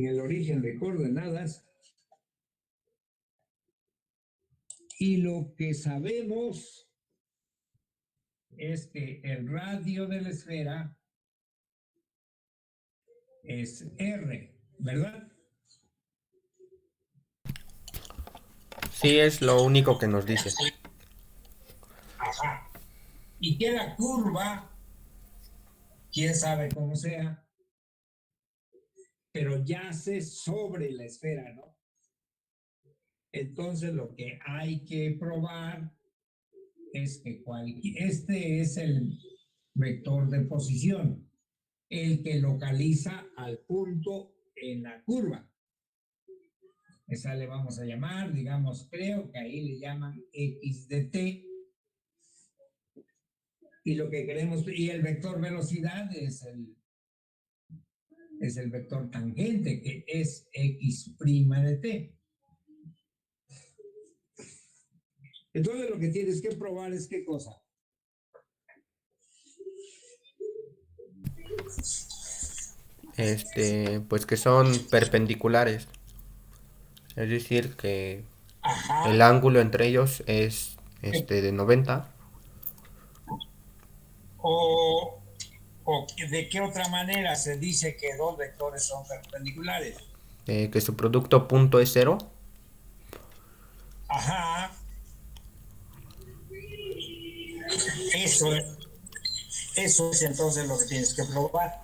en el origen de coordenadas. Y lo que sabemos es que el radio de la esfera es R, ¿verdad? Sí, es lo único que nos dice. Ajá. Y que la curva, quién sabe cómo sea, pero yace sobre la esfera, ¿no? Entonces lo que hay que probar es que este es el vector de posición, el que localiza al punto en la curva. Esa le vamos a llamar, digamos, creo que ahí le llaman x de t. Y lo que queremos, y el vector velocidad es el vector tangente, que es x' de t. Entonces lo que tienes que probar es qué cosa. Pues que son perpendiculares. Es decir, que Ajá. el ángulo entre ellos es de 90. O, o de qué otra manera se dice que dos vectores son perpendiculares. Que su producto punto es 0. Ajá. Eso es. Eso es entonces lo que tienes que probar.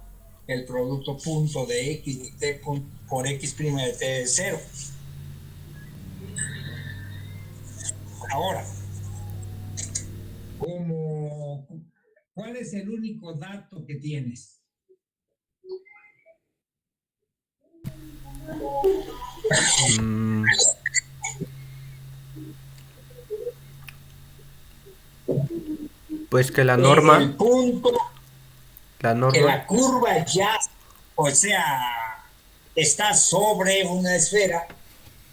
El producto punto de x de t por x' de t es 0. Ahora, ¿cuál es el único dato que tienes? Mm, pues que la El norma, punto la que norma, la curva ya, o sea, está sobre una esfera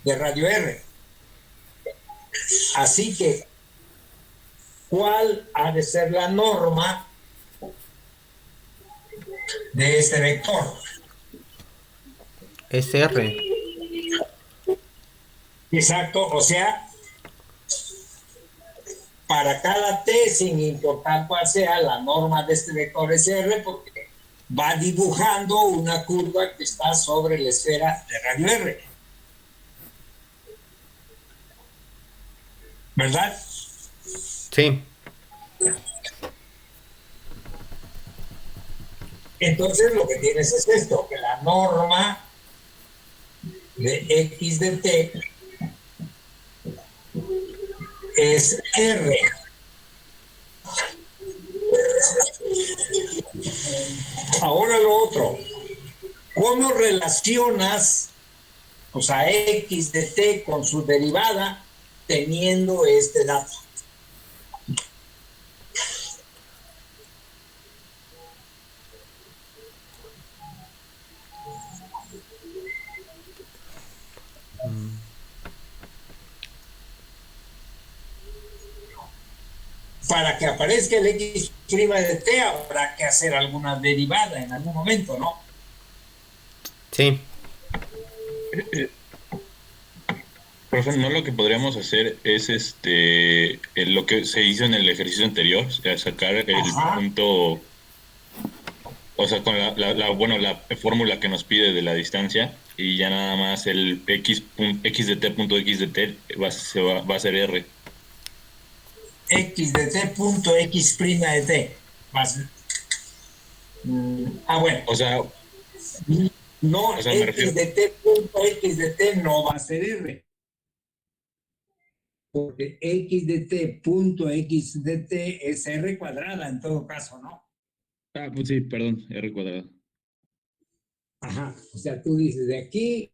de radio R. Así que, ¿cuál ha de ser la norma de este vector? es R. Exacto, o sea, para cada t, sin importar cuál sea, la norma de este vector es R, porque va dibujando una curva que está sobre la esfera de radio R. ¿Verdad? Sí. Entonces lo que tienes es esto, que la norma de x de t es R. Ahora lo otro, ¿cómo relacionas pues, a x de t con su derivada teniendo este dato? Para que aparezca el x' de t habrá que hacer alguna derivada en algún momento, ¿no? Sí. Profe, no, lo que podríamos hacer es lo que se hizo en el ejercicio anterior, o sea, sacar el Ajá. punto, o sea, con la fórmula que nos pide de la distancia, y ya nada más el x de t punto x de t va a ser r. X de t punto x' de t. Bueno. O sea, No, me x refiero. de t punto x de t no va a ser r. Porque x de t punto x de t es r cuadrada en todo caso, ¿no? Ah, pues sí, perdón, r cuadrado. Ajá, o sea, tú dices, de aquí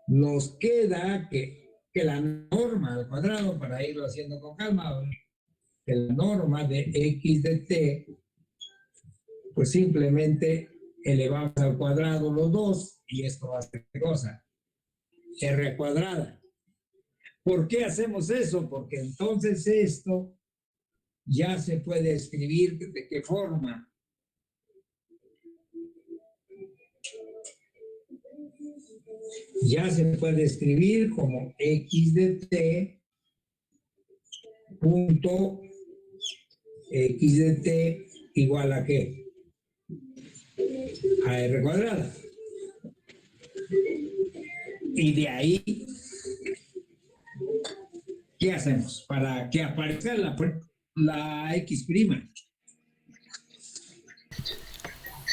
nos queda que la norma al cuadrado, para irlo haciendo con calma, que la norma de x de t, pues simplemente elevamos al cuadrado los dos y esto va a ser cosa, r cuadrada. ¿Por qué hacemos eso? Porque entonces esto ya se puede escribir de qué forma. ya se puede escribir como x de t punto x de t igual a ¿qué? A r cuadrada. Y de ahí, ¿qué hacemos? Para que aparezca la x prima.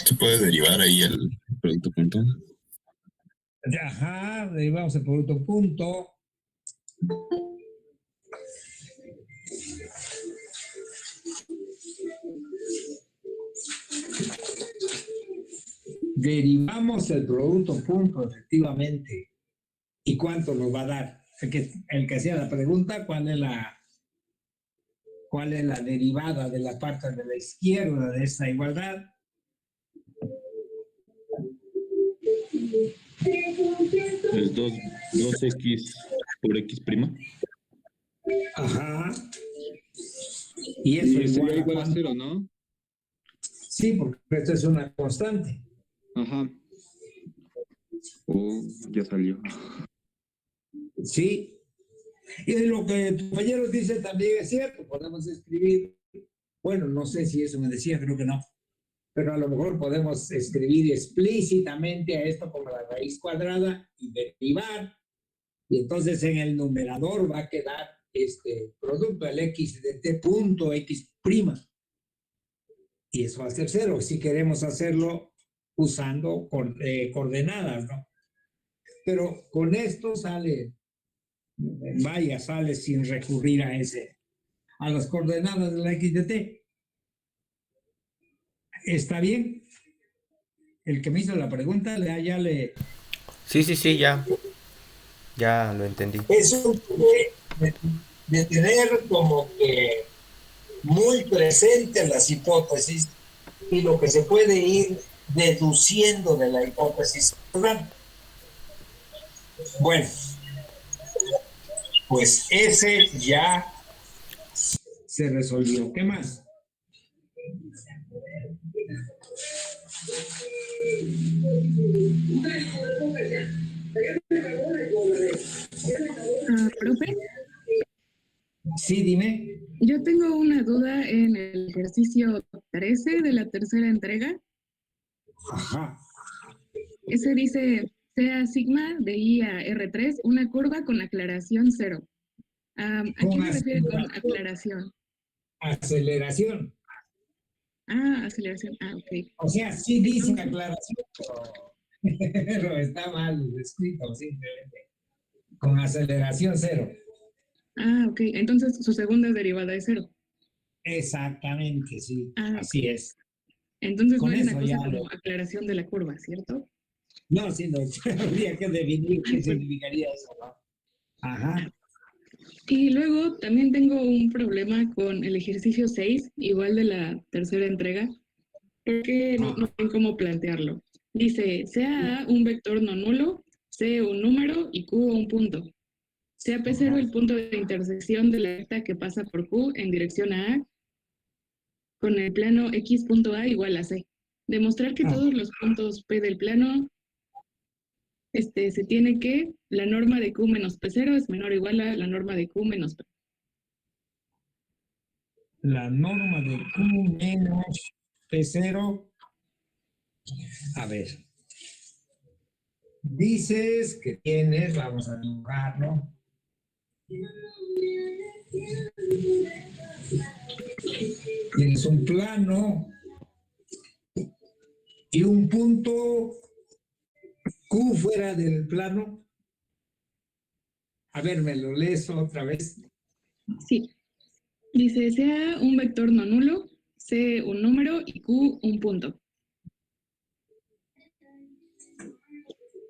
¿Se puede derivar ahí el producto punto? Ajá, derivamos el producto punto. Derivamos el producto punto, efectivamente. ¿Y cuánto nos va a dar? El que hacía la pregunta, ¿cuál es la derivada de la parte de la izquierda de esta igualdad? Es 2x por x prima. Ajá. Y eso Y sería igual a ¿cuánto? 0, ¿no? Sí, porque esto es una constante. Ajá. Oh, ya salió. Sí. Y lo que tu compañero dice también es cierto. Podemos escribir, bueno, no sé si eso me decía, creo que no. Pero a lo mejor podemos escribir explícitamente a esto como la raíz cuadrada y derivar. Y entonces en el numerador va a quedar este producto, el x de t punto x prima. Y eso va a ser 0 si queremos hacerlo usando coordenadas, ¿no? Pero con esto sale, vaya, sale sin recurrir a las coordenadas de la x de t. ¿Está bien? El que me hizo la pregunta, ya le... Sí, ya lo entendí. Eso de tener como que muy presentes las hipótesis y lo que se puede ir deduciendo de la hipótesis. Bueno, pues ese ya se resolvió. ¿Qué más? Profe, Sí, dime. yo tengo una duda en el ejercicio 13 de la tercera entrega. Ajá. Ese dice, sea sigma de I a R3, una curva con aclaración 0. ¿A qué se refiere con aclaración? Aceleración. Ah, aceleración. Ah, ok. O sea, sí dice aclaración, pero está mal escrito simplemente. Con aceleración 0. Ah, ok. Entonces su segunda derivada es 0. Exactamente, sí. Ah, Así es. entonces no Con hay una eso cosa ya como aclaración de la curva, ¿cierto? No, sí, no, habría que definir qué Pues, significaría eso, ¿no? Ajá. y luego también tengo un problema con el ejercicio 6, igual de la tercera entrega, porque no sé cómo plantearlo. Dice, sea A un vector no nulo, C un número y Q un punto. Sea P0 el punto de intersección de la recta que pasa por Q en dirección a A, con el plano X punto A igual a C. Demostrar que todos los puntos P del plano se tiene que la norma de Q menos P0 es menor o igual a la norma de Q menos P. La norma de Q menos P0. A ver. Dices que tienes, vamos a dibujarlo. Tienes un plano y un punto Q fuera del plano. A ver, me lo lees otra vez. Sí. Dice, sea un vector no nulo, C un número y Q un punto.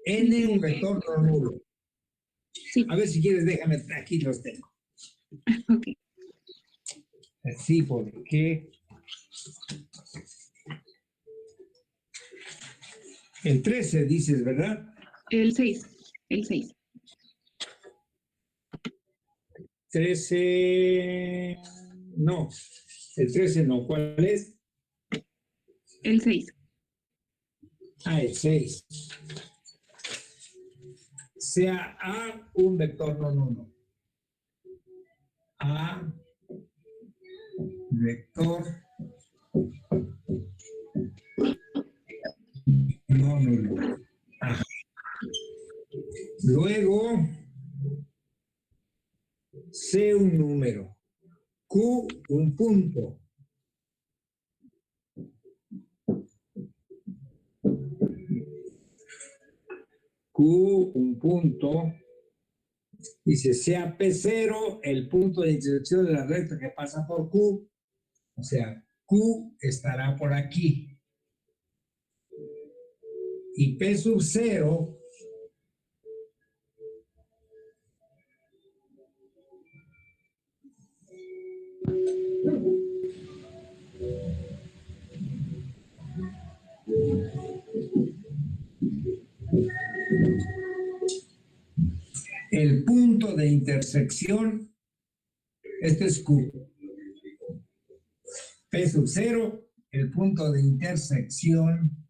N un vector no nulo. Sí. A ver si quieres, déjame, aquí los tengo. Ok. Sí, porque el 13 dices, ¿verdad? El 6. El 6. 13, no, el 13 no, ¿cuál es? El 6. Ah, el 6. sea A un vector no nulo. A vector no nulo. Ajá. Luego, C un número, Q un punto. Q un punto. Dice, sea P0 el punto de intersección de la recta que pasa por Q. O sea, Q estará por aquí. Y P sub 0 el punto de intersección, este es Q. P sub 0, el punto de intersección,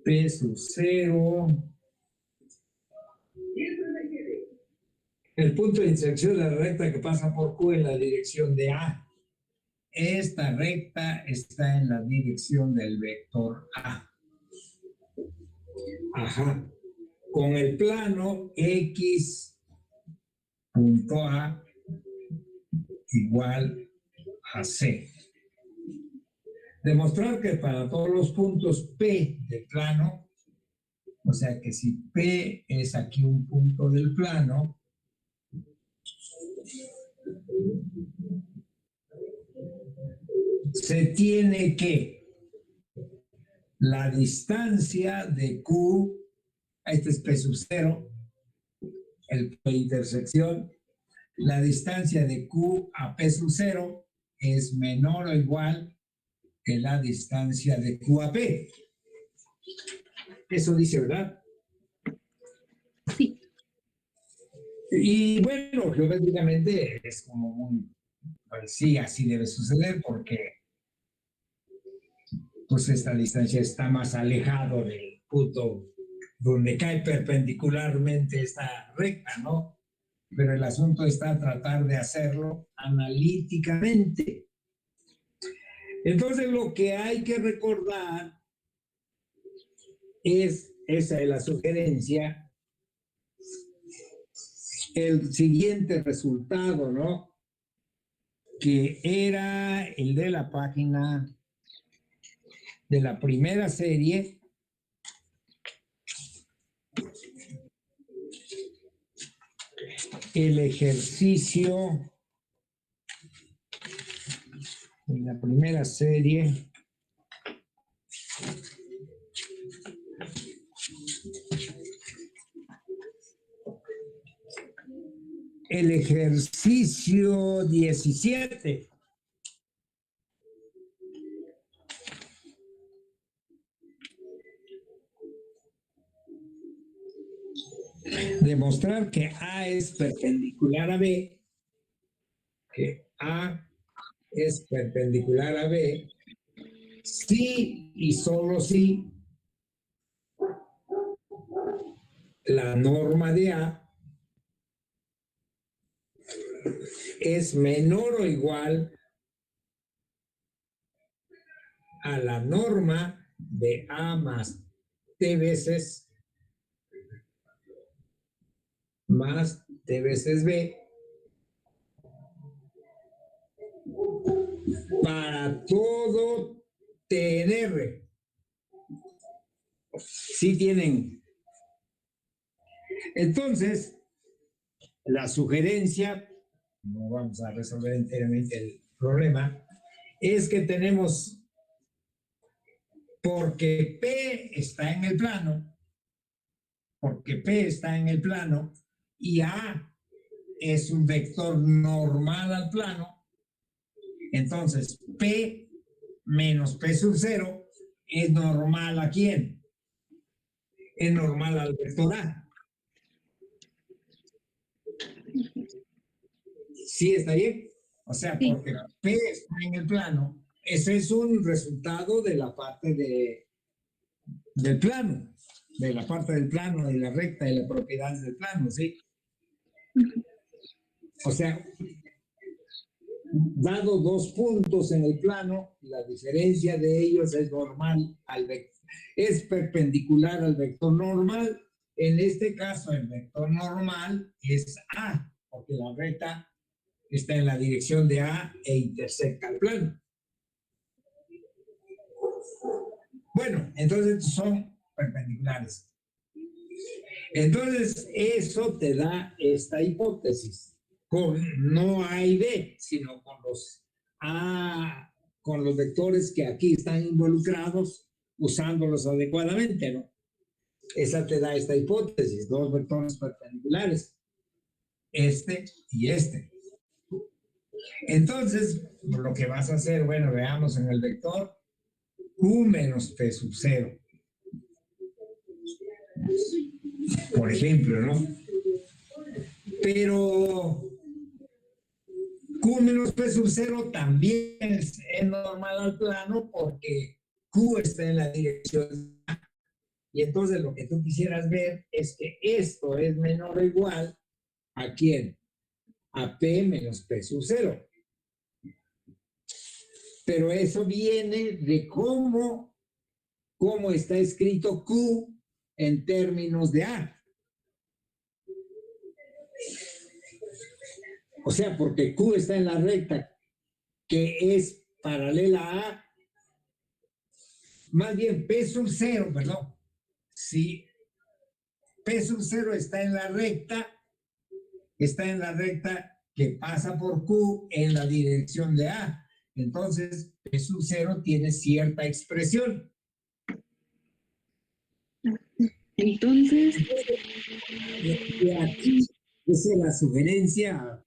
P sub 0, el punto de intersección de la recta que pasa por Q en la dirección de A. Esta recta está en la dirección del vector A. Ajá. Con el plano X punto A igual a C. Demostrar que para todos los puntos P del plano, o sea que si P es aquí un punto del plano, se tiene que la distancia de Q, este es P sub 0, el punto de intersección, la distancia de Q a P sub 0 es menor o igual que la distancia de Q a P. Eso dice, ¿verdad? Sí. Y bueno, geométricamente es como un, pues sí, así debe suceder porque pues esta distancia está más alejado del punto donde cae perpendicularmente esta recta, ¿no? Pero el asunto está tratar de hacerlo analíticamente. Entonces lo que hay que recordar es, esa es la sugerencia, el siguiente resultado, ¿no? Que era el de la página de la primera serie, el ejercicio en la primera serie, el ejercicio 17. Demostrar que A es perpendicular a B, que A es perpendicular a B, si y solo si la norma de A es menor o igual a la norma de A más T veces B para todo TNR. Sí tienen. Entonces, la sugerencia, no vamos a resolver enteramente el problema, es que tenemos, porque P está en el plano, y A es un vector normal al plano, entonces P menos P sub 0 es normal ¿a quién? Es normal al vector A. ¿Sí está bien? O sea, Sí. porque P está en el plano, ese es un resultado de la parte del plano, de la parte del plano, de la recta, de la propiedad del plano, ¿sí? O sea, dado dos puntos en el plano, la diferencia de ellos es normal al vector, es perpendicular al vector normal. En este caso, el vector normal es A, porque la recta está en la dirección de A e intersecta el plano. Bueno, entonces son perpendiculares. Entonces, eso te da esta hipótesis, con no A y B, sino con los A, con los vectores que aquí están involucrados, usándolos adecuadamente, ¿no? Esa te da esta hipótesis, dos vectores perpendiculares, este y este. Entonces, lo que vas a hacer, bueno, veamos en el vector Q menos P sub 0. Por ejemplo, ¿no? Pero Q menos P sub 0 también es normal al plano porque Q está en la dirección A. Y entonces lo que tú quisieras ver es que esto es menor o igual ¿a quién? A P menos P sub 0. Pero eso viene de cómo está escrito Q en términos de A. O sea, porque Q está en la recta que es paralela a A, más bien P sub 0, perdón. Si P sub 0 está en la recta que pasa por Q en la dirección de A. Entonces, P sub 0 tiene cierta expresión. Entonces, De aquí, esa es la sugerencia.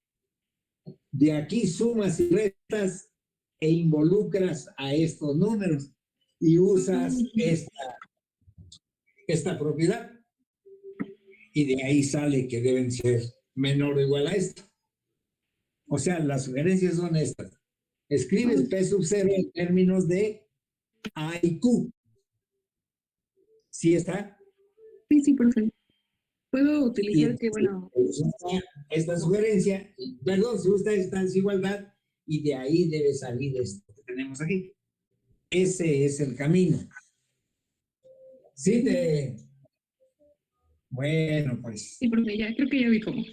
De aquí sumas y restas e involucras a estos números y usas esta propiedad. Y de ahí sale que deben ser menor o igual a esto. O sea, las sugerencias son estas. Escribes P sub 0 en términos de A y Q. ¿Sí está? sí, profe. Puedo utilizar que, bueno, esta sugerencia, perdón, si usa esta desigualdad y de ahí debe salir esto que tenemos aquí. Ese es el camino. Sí, bueno, pues. sí, profe, ya, creo que ya vi cómo.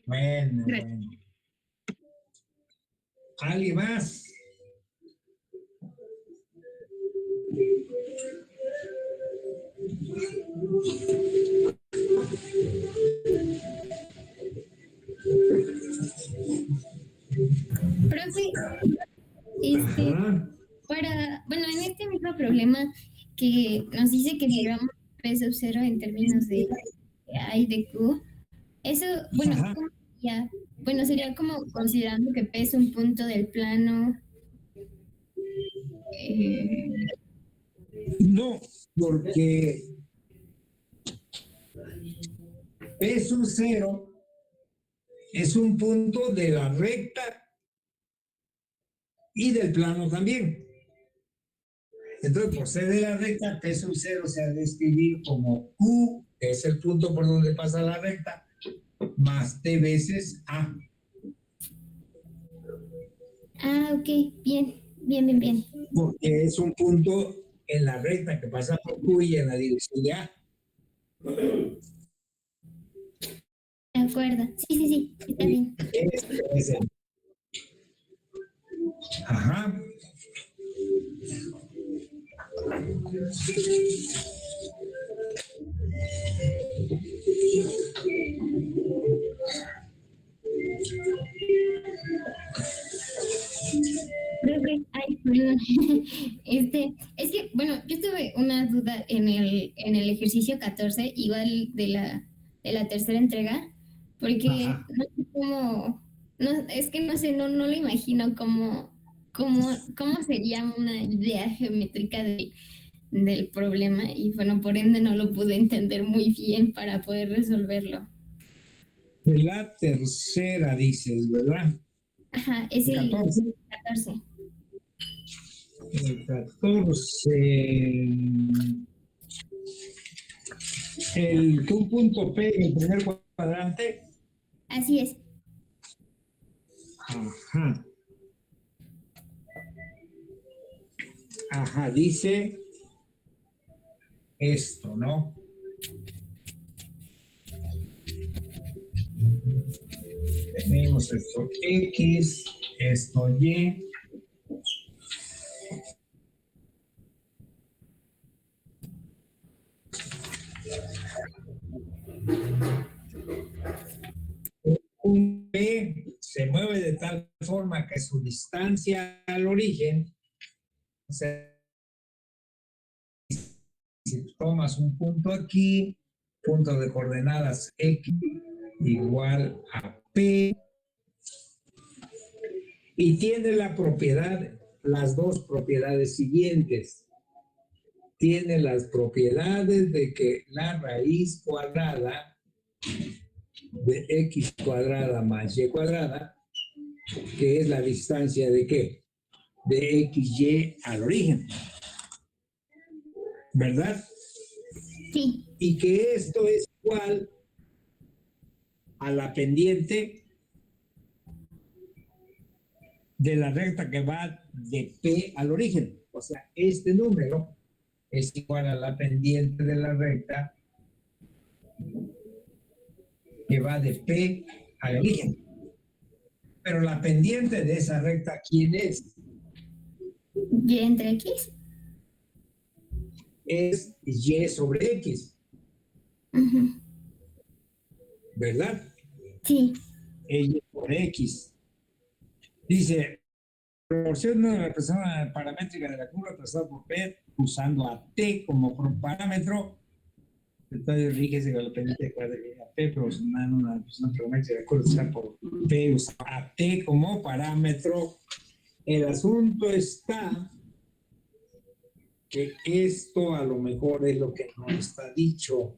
Bueno, Gracias. bueno. ¿Alguien más? Profe, Ajá. bueno, en este mismo problema que nos dice que escribamos P sub 0 en términos de A y de Q, eso, bueno, Ajá. ¿cómo sería? Bueno, sería como considerando que P es un punto del plano. No, porque P sub 0 es un punto de la recta y del plano también. Entonces, por ser de la recta, P sub 0 se ha de escribir como Q, que es el punto por donde pasa la recta, más T veces A. Ah, ok, bien. Porque es un punto en la recta que pasa por Q y en la dirección de A. De acuerdo. Sí, está bien. Es el... Ajá. Profe, ay, perdón. Es que, bueno, yo tuve una duda en el ejercicio 14, igual de la tercera entrega, porque Ajá. no sé cómo, no, es que no sé, no lo imagino cómo sería una idea geométrica del problema, y bueno, por ende no lo pude entender muy bien para poder resolverlo. La tercera dices, ¿verdad? Ajá, es el 14. 14. El 14. un punto P en el primer cuadrante. Así es. Ajá. Ajá, dice esto, ¿no? Tenemos esto X, esto Y. Un P se mueve de tal forma que su distancia al origen, o sea, si tomas un punto aquí, punto de coordenadas X igual a P, y tiene la propiedad, las dos propiedades siguientes. Tiene las propiedades de que la raíz cuadrada de X cuadrada más Y cuadrada, que es la distancia de ¿qué? De XY al origen, ¿verdad? Sí. Y que esto es igual a la pendiente de la recta que va de P al origen. O sea, este número es igual a la pendiente de la recta que va de P al origen. Pero la pendiente de esa recta, ¿quién es? Y entre X. Es Y sobre X, Ujú. ¿verdad? Sí. Y por X. Dice, proporción de la representación paramétrica de la curva trazada por P usando a T como parámetro. Entonces, fíjese que la pendiente de a P proporcionando una representación paramétrica de la curva trazada por P usando a T como parámetro. El asunto está que esto a lo mejor es lo que no está dicho.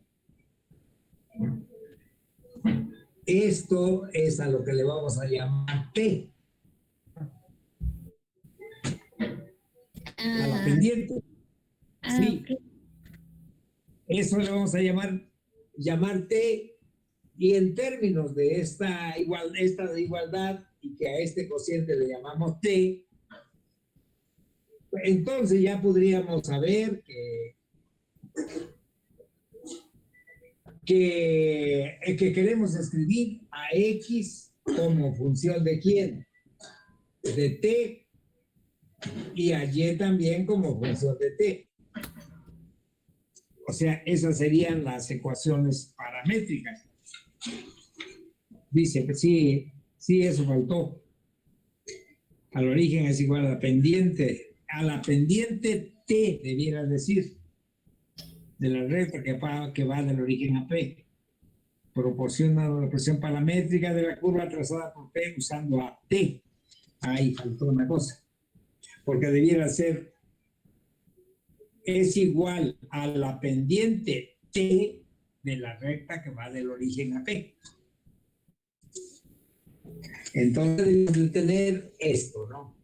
Esto es a lo que le vamos a llamar P. A la pendiente. Sí. Ok. Eso le vamos a llamar T, y en términos de esta igualdad y que a este cociente le llamamos T, entonces ya podríamos saber que queremos escribir a X como función de quién, de T, y a Y también como función de T. O sea, esas serían las ecuaciones paramétricas. Dice, sí, eso faltó. Al origen es igual a la pendiente T, debiera decir, de la recta que va del origen a P. Proporciona la expresión paramétrica de la curva trazada por P usando a T. Ahí faltó una cosa. Porque debiera ser, es igual a la pendiente T de la recta que va del origen a P. Entonces debemos de tener esto, ¿no?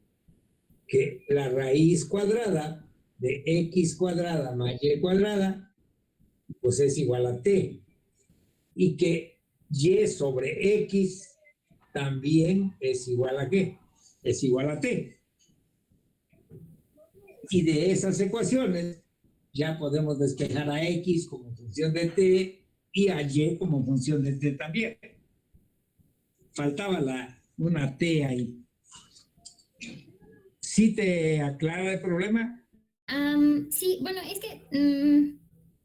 Que la raíz cuadrada de X cuadrada más Y cuadrada, pues es igual a T. Y que Y sobre X también es igual a ¿qué? Es igual a T. Y de esas ecuaciones ya podemos despejar a X como función de T y a Y como función de T también. Faltaba una T ahí. ¿Sí te aclara el problema? Sí, bueno, es que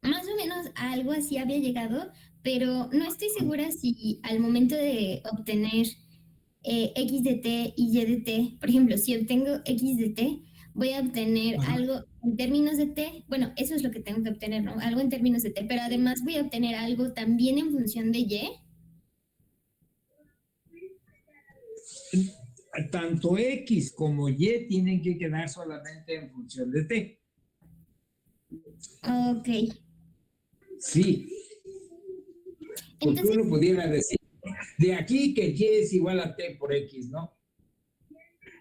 más o menos a algo así había llegado, pero no estoy segura si al momento de obtener X de T y Y de T, por ejemplo, si obtengo X de T, voy a obtener algo en términos de T. Bueno, eso es lo que tengo que obtener, ¿no? Algo en términos de T, pero además voy a obtener algo también en función de Y. Tanto X como Y tienen que quedar solamente en función de T. Ok. Sí. Porque Entonces, uno pudiera decir, de aquí que Y es igual a T por X, ¿no?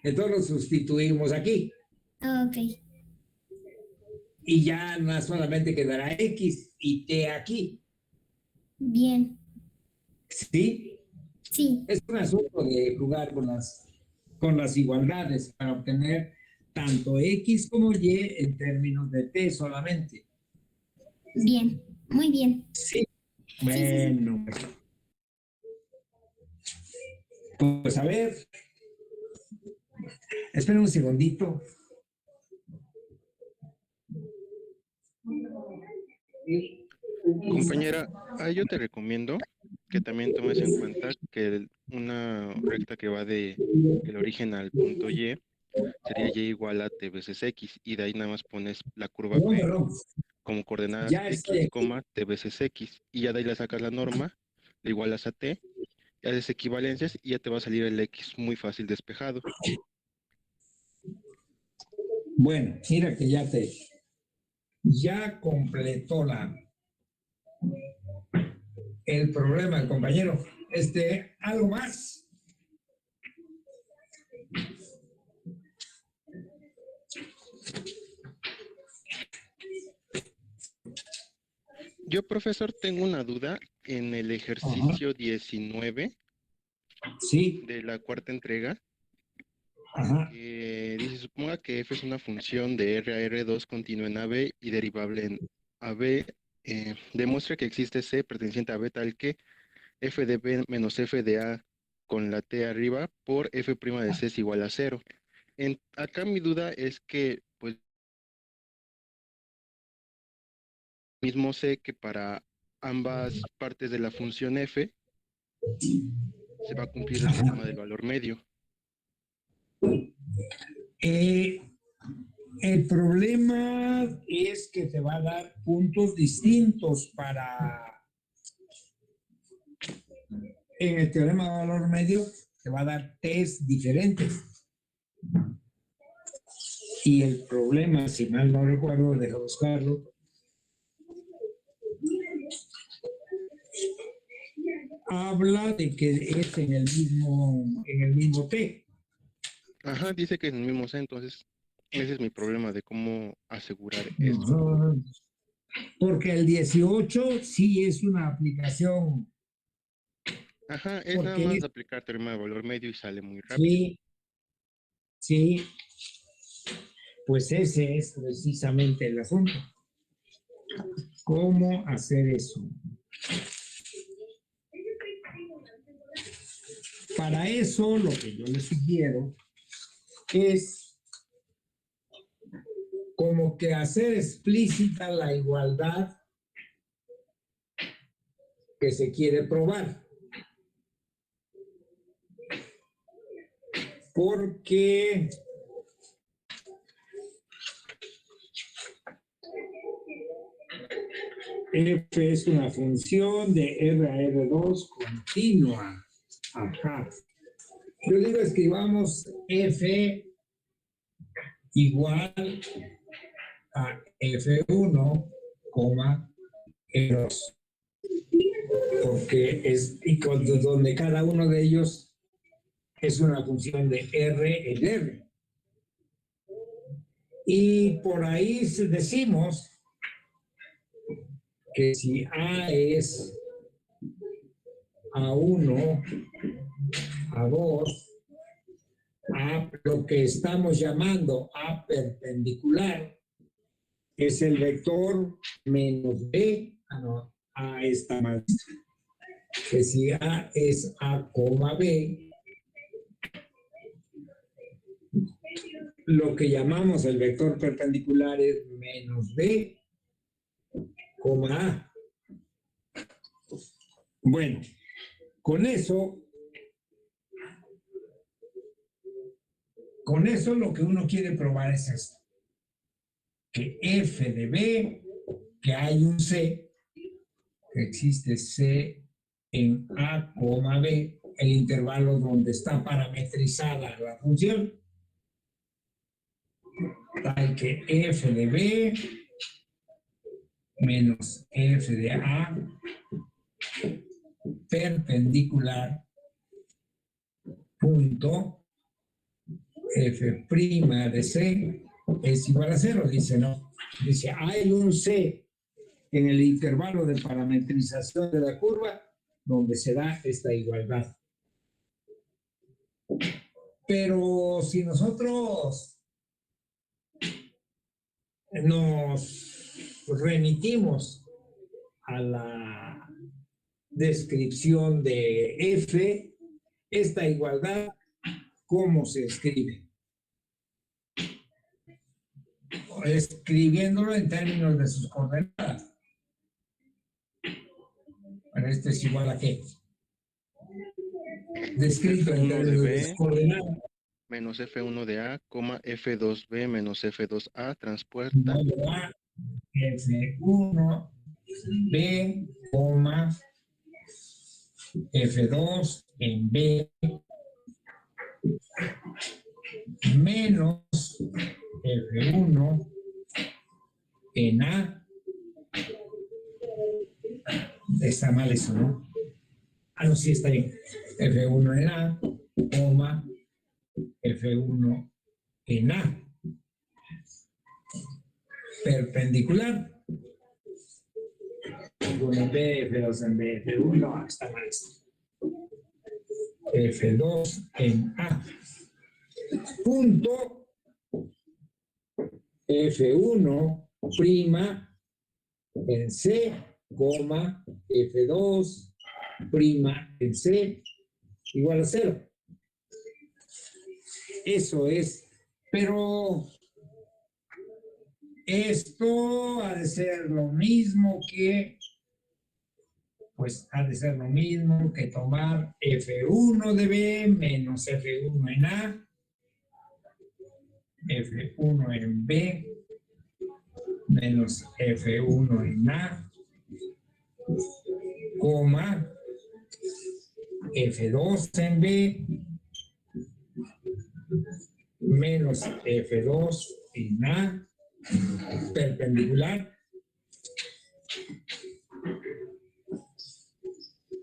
Entonces lo sustituimos aquí. ok. y ya no solamente quedará X y T aquí. Bien, ¿Sí? sí, Es un asunto de jugar con las igualdades para obtener tanto X como Y en términos de T solamente. bien, muy bien. Sí. Sí, sí, sí. Bueno, pues a ver, espera un segundito. Compañera, yo te recomiendo que también tomes en cuenta que una recta que va de el origen al punto Y sería Y igual a T veces X, y de ahí nada más pones la curva Perdón, P perdón. como coordenadas Ya estoy X, aquí. T veces X, y ya de ahí le sacas la norma, le igualas a T, y haces equivalencias y ya te va a salir el X muy fácil despejado. Bueno, mira que ya completó el problema el compañero. ¿Algo más? Yo, profesor, tengo una duda en el Ajá. ejercicio 19 Sí, de la cuarta entrega. ajá. Dice, suponga que f es una función de R a R2 continua en AB y derivable en AB. Demuestra que existe C perteneciente a B tal que f de B menos f de A con la T arriba por f' de C es igual a 0. Acá mi duda es que, pues, mismo sé que para ambas partes de la función f se va a cumplir el problema del valor medio. Eh, el problema es que te va a dar puntos distintos en el teorema de valor medio, te va a dar test diferentes. Y el problema, si mal no recuerdo, deja buscarlo, habla de que es en el mismo T. Ajá, dice que es el mismo C, entonces ese es mi problema de cómo asegurar eso. Ajá. Porque el 18 sí es una aplicación, Ajá, es nada porque más aplicar teorema de valor medio y sale muy rápido. sí, sí, pues ese es precisamente el asunto. ¿Cómo hacer eso? Para eso, lo que yo les sugiero es como que hacer explícita la igualdad que se quiere probar. Porque f es una función de R a R2 continua. Ajá. Yo digo, escribamos f igual a f1, f2. Porque es donde cada uno de ellos es una función de R en R. Y por ahí decimos que si A es A1, A2, A, lo que estamos llamando A perpendicular, es el vector menos B, A está mal. Que si A es A, B, lo que llamamos el vector perpendicular es menos B, A. Bueno, con eso lo que uno quiere probar es esto, que f de b, que hay un c, que existe c en a, b, el intervalo donde está parametrizada la función, tal que f de b menos f de a perpendicular punto f' de c es igual a 0. Dice no. Dice, hay un C en el intervalo de parametrización de la curva donde se da esta igualdad. Pero si nosotros nos remitimos a la descripción de F, esta igualdad, ¿cómo se escribe? Escribiéndolo en términos de sus coordenadas. Bueno, esto es igual a qué? Descrito en términos de sus coordenadas. Menos F1 de A, F2B menos F2A transporta Modo A, F1, B, F2 en B, menos F1 en A. Está mal eso, ¿no? Ah, no, sí, está bien. F1 en A, F1 en A. Perpendicular. F1 en B, F2 en B, F1, no, está mal esto. F2 en A. Punto F1 prima en C, F2 prima en C igual a 0. Eso es, pero esto ha de ser lo mismo que, pues ha de ser lo mismo que tomar F1 de B menos F1 en A, F1 en B menos F1 en A, coma, F2 en B menos F2 en A, perpendicular,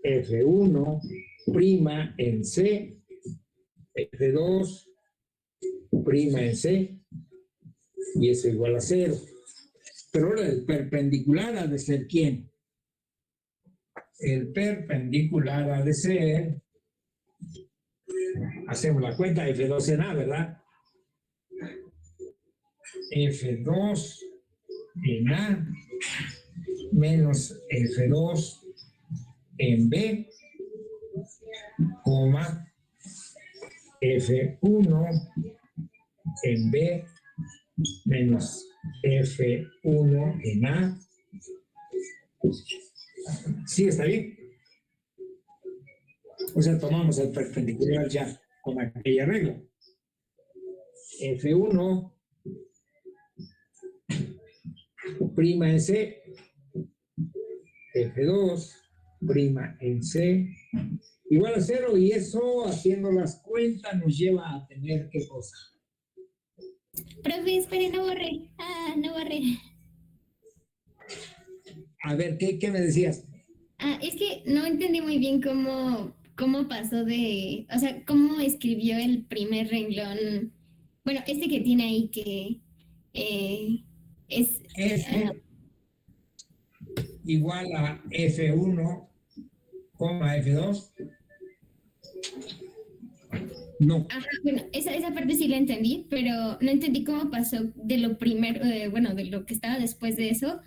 F1 prima en C, F2 prima en C, y eso igual a 0. Pero ahora el perpendicular ha de ser ¿quién? El perpendicular ha de ser, hacemos la cuenta, F2 en A, ¿verdad? F2 en A menos F2 en B, coma, F1 en B menos F1 en A. Sí, está bien. O sea, tomamos el perpendicular ya con aquella regla. F1 prima en C, F2 prima en C igual a 0, y eso, haciendo las cuentas, nos lleva a tener ¿qué cosa? Profe, espere, no borré. No borré. A ver, ¿qué me decías? Es que no entendí muy bien cómo pasó de, o sea, cómo escribió el primer renglón. Bueno, este que tiene ahí que es F igual a F1, F2. No. Bueno, esa parte sí la entendí, pero no entendí cómo pasó de lo primero, bueno, de lo que estaba después de eso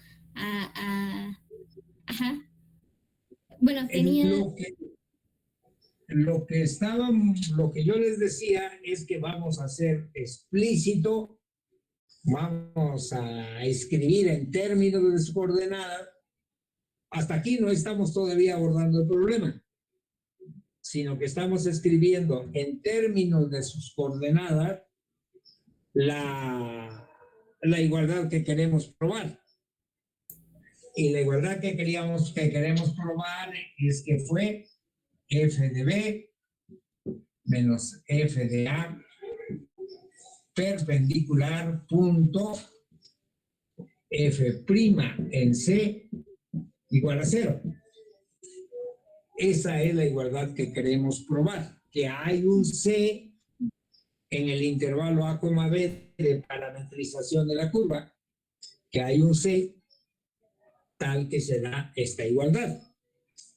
ajá. Bueno, tenía... Lo que yo les decía es que vamos a hacer explícito, vamos a escribir en términos de sus coordenadas. Hasta aquí no estamos todavía abordando el problema, sino que estamos escribiendo en términos de sus coordenadas la igualdad que queremos probar. Y la igualdad que queremos probar es que fue F de B menos F de A perpendicular punto F' en C igual a 0. Esa es la igualdad que queremos probar, que hay un C en el intervalo A, B de parametrización de la curva, que hay un C tal que se da esta igualdad.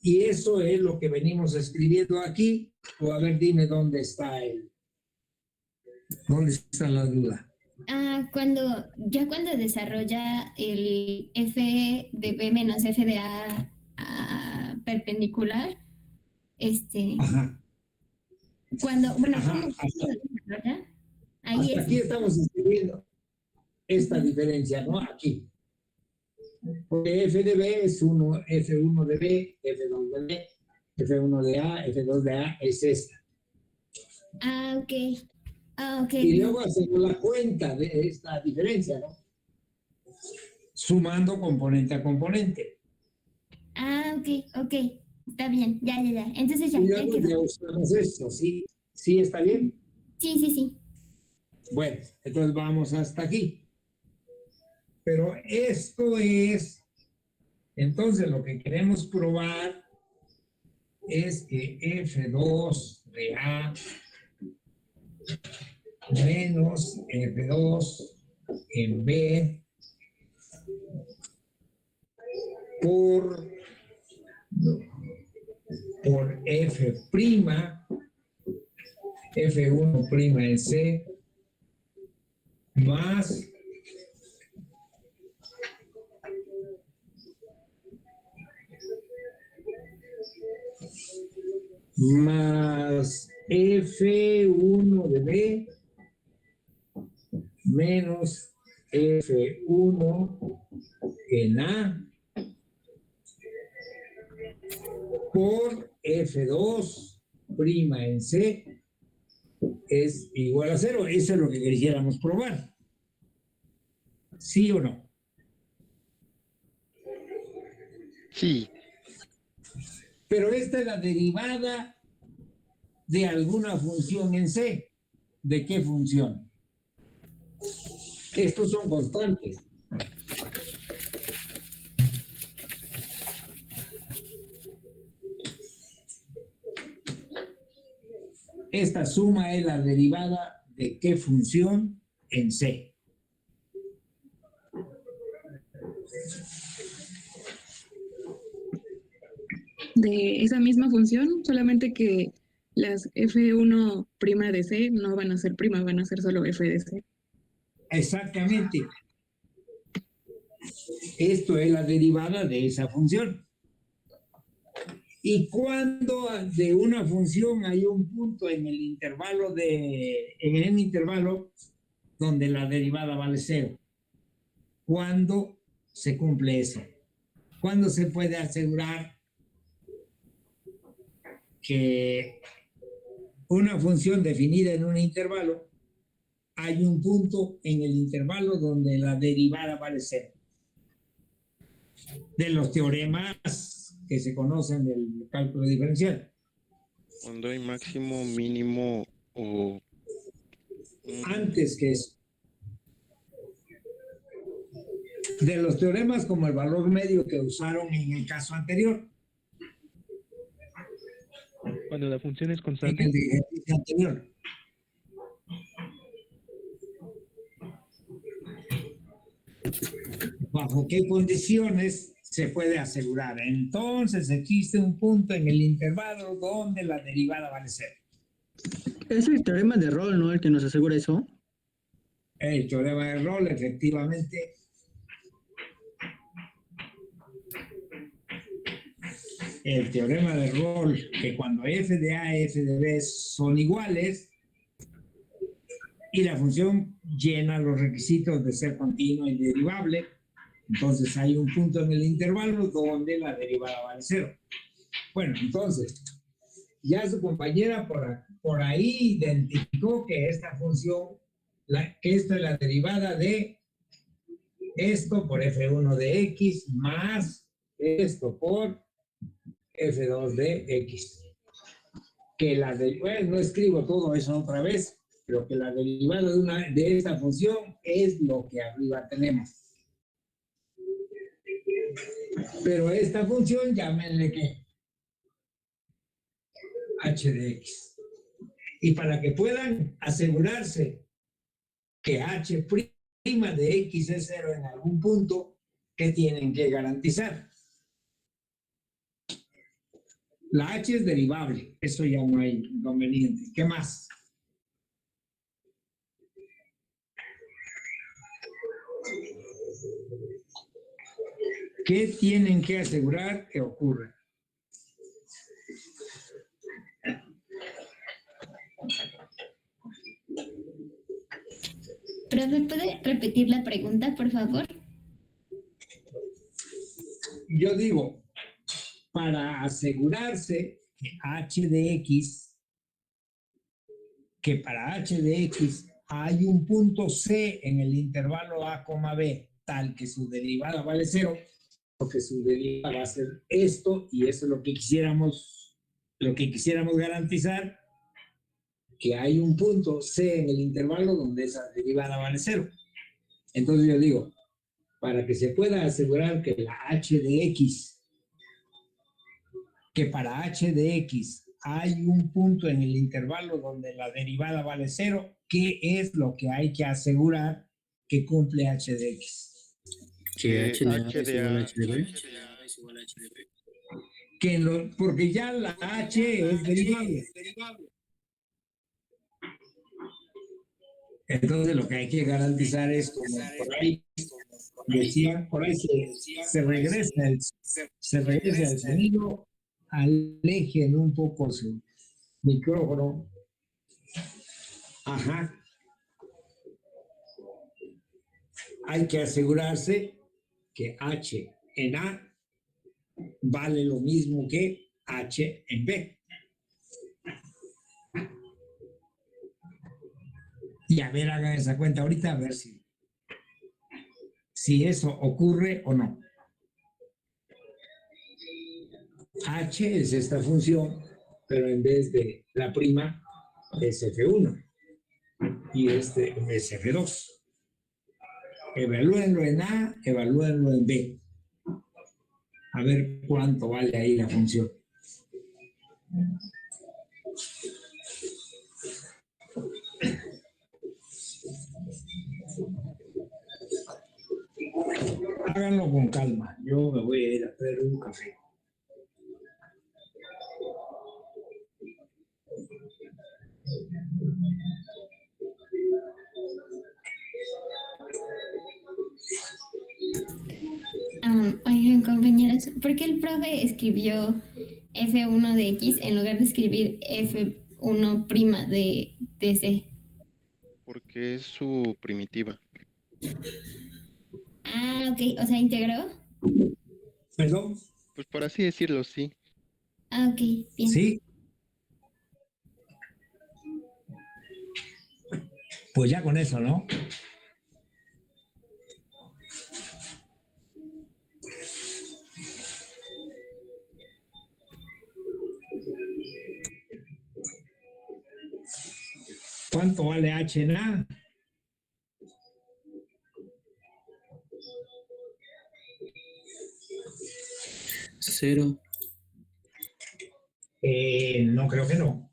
Y eso es lo que venimos escribiendo aquí. O a ver, dime dónde está la duda. Cuando desarrolla el f de b menos f de a perpendicular, Ajá. ¿cómo Ajá, se desarrolla? Ahí hasta aquí estamos escribiendo esta diferencia, ¿no? Aquí. Porque f de b es f1 de b, f2 de b, f1 de a, f2 de a es esta. Ok. Ok. Y luego hacemos la cuenta de esta diferencia, ¿no? Sumando componente a componente. Ok. Está bien, ya. Entonces ya Y luego ya quedó. usamos esto, ¿sí? ¿Sí está bien? Sí. Bueno, entonces vamos hasta aquí. Pero esto es, entonces lo que queremos probar es que F2 de A menos F2 en B por F prima, F1 prima en C, más F1 de B menos F1 en A por F2 prima en C es igual a 0. Eso es lo que quisiéramos probar. ¿Sí o no? Sí, Pero esta es la derivada de alguna función en C. ¿De qué función? Estos son constantes. Esta suma es la derivada de qué función en C. De esa misma función, solamente que las F1' de C no van a ser prima, van a ser solo F de C. Exactamente. Esto es la derivada de esa función. Y cuando de una función hay un punto en el intervalo donde la derivada vale 0. ¿Cuándo se cumple eso? ¿Cuándo se puede asegurar que una función definida en un intervalo hay un punto en el intervalo donde la derivada vale 0? De los teoremas que se conocen del cálculo diferencial. cuando hay máximo, mínimo o... Antes que eso. De los teoremas como el valor medio que usaron en el caso anterior. Cuando la función es En constante. el ejercicio anterior. ¿Bajo qué condiciones se puede asegurar? Entonces existe un punto en el intervalo donde la derivada vale 0. Es el teorema de Rolle, ¿no? El que nos asegura eso. El teorema de Rolle, efectivamente. El teorema de Rolle, que cuando f de a y f de b son iguales y la función llena los requisitos de ser continua y derivable, entonces hay un punto en el intervalo donde la derivada vale 0. Bueno, entonces, ya su compañera por ahí identificó que esta función, que esta es la derivada de esto por f1 de x más esto por f2 de x. Que bueno, no escribo todo eso otra vez, pero que la derivada de esta función es lo que arriba tenemos. Pero esta función, llámenle que h de x. Y para que puedan asegurarse que H' de X es cero en algún punto, ¿qué tienen que garantizar? La H es derivable, eso ya no hay inconveniente. ¿Qué más? ¿Qué tienen que asegurar que ocurra? ¿Profe, puede repetir la pregunta, por favor? Yo digo, para asegurarse que H de X, que para H de X hay un punto C en el intervalo A, B, tal que su derivada vale cero, porque su derivada va a ser esto, y eso es lo que quisiéramos garantizar, que hay un punto C en el intervalo donde esa derivada vale cero. Entonces yo digo, para que se pueda asegurar que la H de X, que para H de X hay un punto en el intervalo donde la derivada vale cero, ¿qué es lo que hay que asegurar que cumple H de X? Que H de A es igual a H de B. Porque ya la H es derivable. Entonces lo que hay que garantizar es, como por ahí decía, por ahí se regresa el sonido, alejen un poco su micrófono. Ajá. Hay que asegurarse que H en A vale lo mismo que H en B. Y a ver, hagan esa cuenta ahorita, a ver si eso ocurre o no. H es esta función, pero en vez de la prima es F1 y este es F2. Evalúenlo en A, evalúenlo en B. A ver cuánto vale ahí la función. Háganlo con calma. Yo me voy a ir a hacer un café. Oigan, compañeros, ¿por qué el profe escribió F1 de X en lugar de escribir F1' de C? Porque es su primitiva. Ah, ok, o sea, integró. ¿Perdón? Pues por así decirlo, sí. Ah, ok, bien. Sí. Pues ya con eso, ¿no? ¿Cuánto vale H en A? Cero. No creo que no.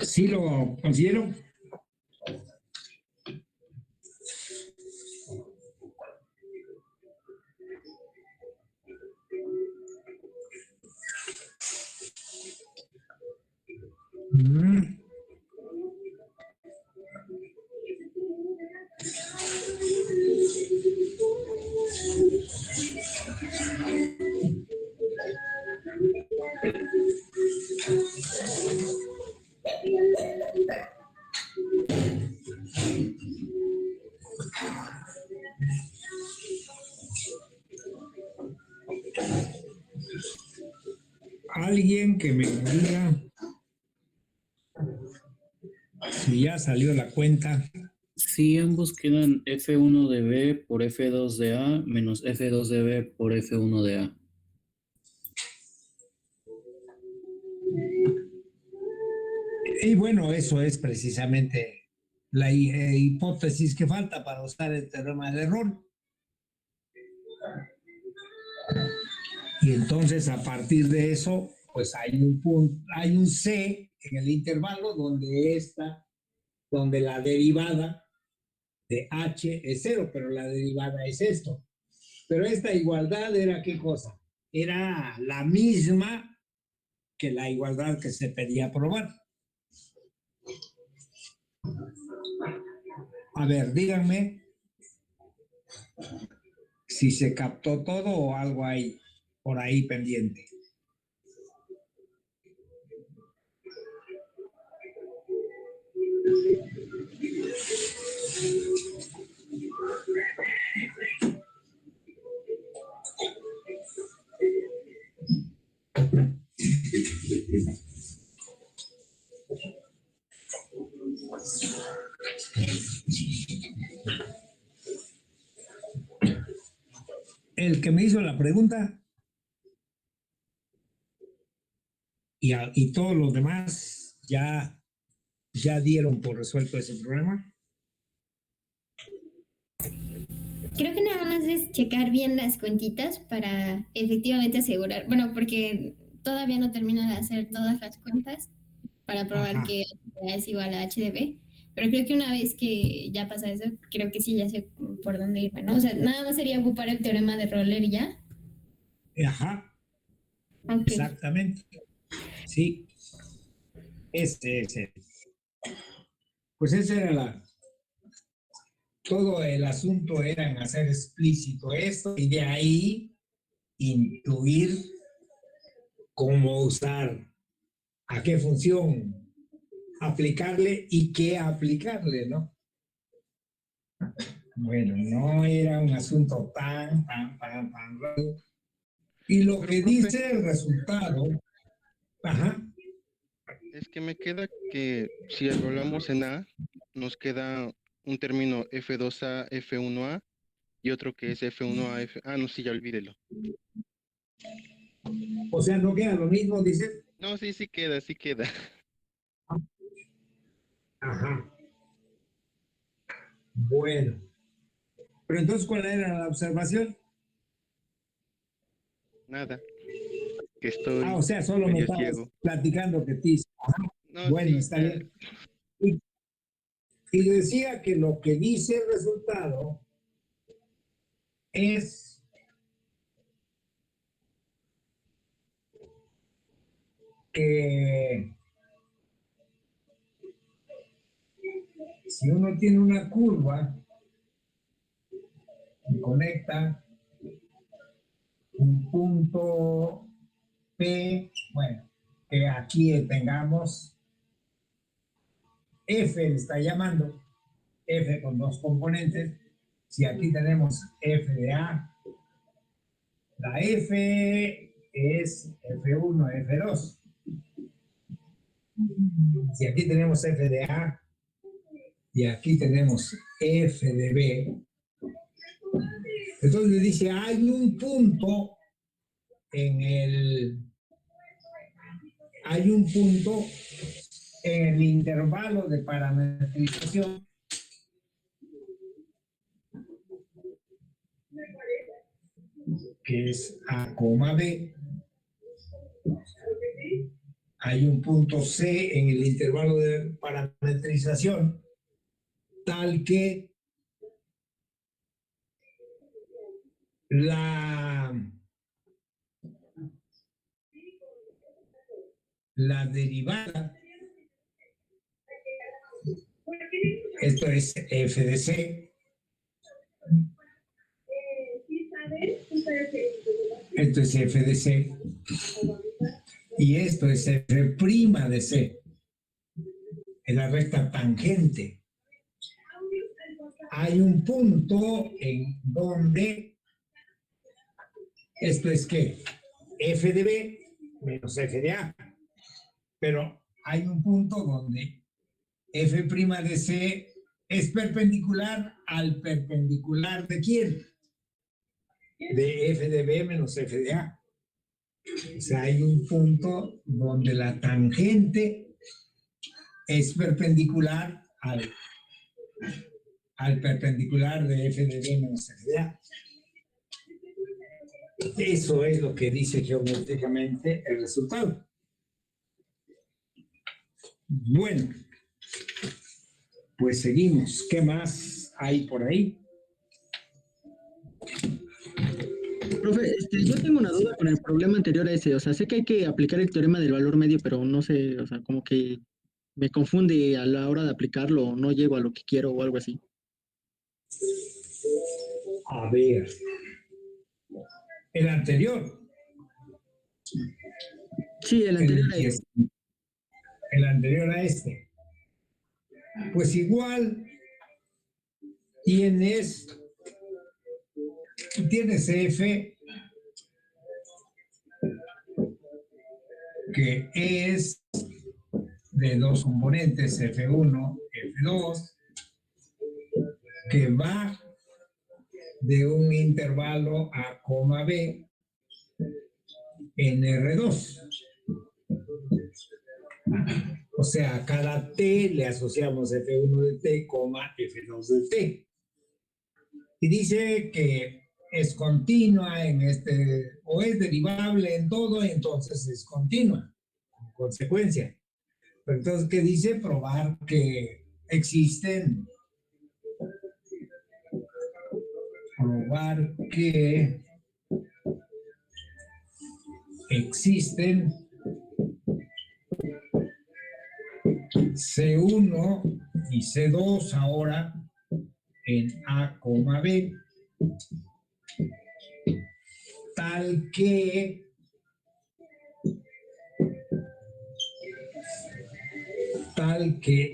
Sí lo considero. Mm. Alguien que me diga si ya salió la cuenta. Si ambos quedan F1 de B por F2 de A menos F2 de B por F1 de A. Y bueno, eso es precisamente la hipótesis que falta para usar el teorema de error. Y entonces a partir de eso, pues hay un punto, hay un C en el intervalo donde la derivada de H es 0, pero la derivada es esto. Pero esta igualdad era ¿qué cosa? Era la misma que la igualdad que se pedía probar. A ver, díganme si se captó todo o algo hay por ahí pendiente. El que me hizo la pregunta y todos los demás ya dieron por resuelto ese problema. Creo que nada más es checar bien las cuentitas para efectivamente asegurar, bueno, porque todavía no termino de hacer todas las cuentas para probar Ajá. que A es igual a HDB, pero creo que una vez que ya pasa eso, creo que sí ya sé por dónde irme, ¿no? O sea, nada más sería ocupar el teorema de Roller y ya. Ajá, Ok. exactamente. Sí, ese. Pues ese era todo el asunto era en hacer explícito esto y de ahí intuir cómo usar, a qué función aplicarle y qué aplicarle, ¿no? Bueno, no era un asunto tan raro. Y lo Pero, que profe, dice el resultado, ajá, es que me queda que si enrolamos en A, nos queda un término F2A, F1A y otro que es F1A, F... Ah, no, sí, ya olvídelo. o sea, no queda lo mismo, dice, No, sí, sí queda, sí queda. ajá, bueno. Pero entonces, ¿cuál era la observación? Nada, que Ah, o estoy sea, solo me medio estabas ciego. platicando que te hizo. Ajá. No, Bueno, sí, está ya. bien. Y decía que lo que dice el resultado es que si uno tiene una curva y conecta un punto P, bueno, que aquí tengamos F, le está llamando, F con dos componentes, si aquí tenemos F de A, la F es F1, F2. Si aquí tenemos F de A y aquí tenemos F de B, entonces le dice, hay un punto hay un punto en el intervalo de parametrización que es A, B, hay un punto C en el intervalo de parametrización tal que la derivada, esto es f de c, esto es f de c, y esto es f' de c, en la recta tangente. Hay un punto en donde esto es que f de b menos f de a, pero hay un punto donde f' de c es perpendicular al perpendicular de quién, de f de b menos f de a. O sea, hay un punto donde la tangente es perpendicular al perpendicular de f de b menos f de a. Eso es lo que dice geométricamente el resultado. Bueno, pues seguimos. ¿Qué más hay por ahí? Profe, yo tengo una duda con el problema anterior a ese. O sea, sé que hay que aplicar el teorema del valor medio, pero no sé, o sea, como que me confunde a la hora de aplicarlo, no llego a lo que quiero o algo así. A ver. El anterior. Sí, el anterior a este. El anterior a este. Pues igual tienes f que es de dos componentes, f1, f2, que va de un intervalo a, b en R2. O sea, a cada t le asociamos f1 de t, f2 de t. Y dice que es continua en o es derivable en todo, entonces es continua, en consecuencia. Pero entonces, ¿qué dice? Probar que existen. Probar que existen C1 y C2 ahora en A, B, tal que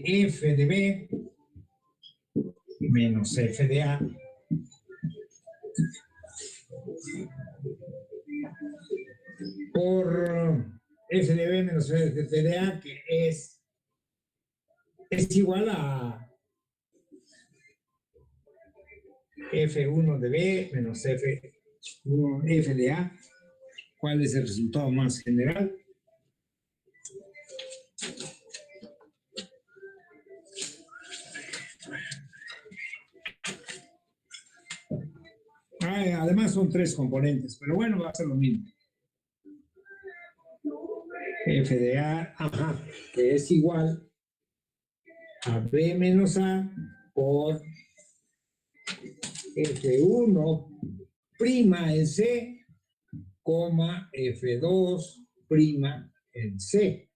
f de b menos f de a por f de b menos f de a, que es igual a f1 de b menos f de a. ¿Cuál es el resultado más general? Además son tres componentes, pero bueno, va a ser lo mismo. F de A, que es igual a B menos A por F1 prima en C, F2 prima en C.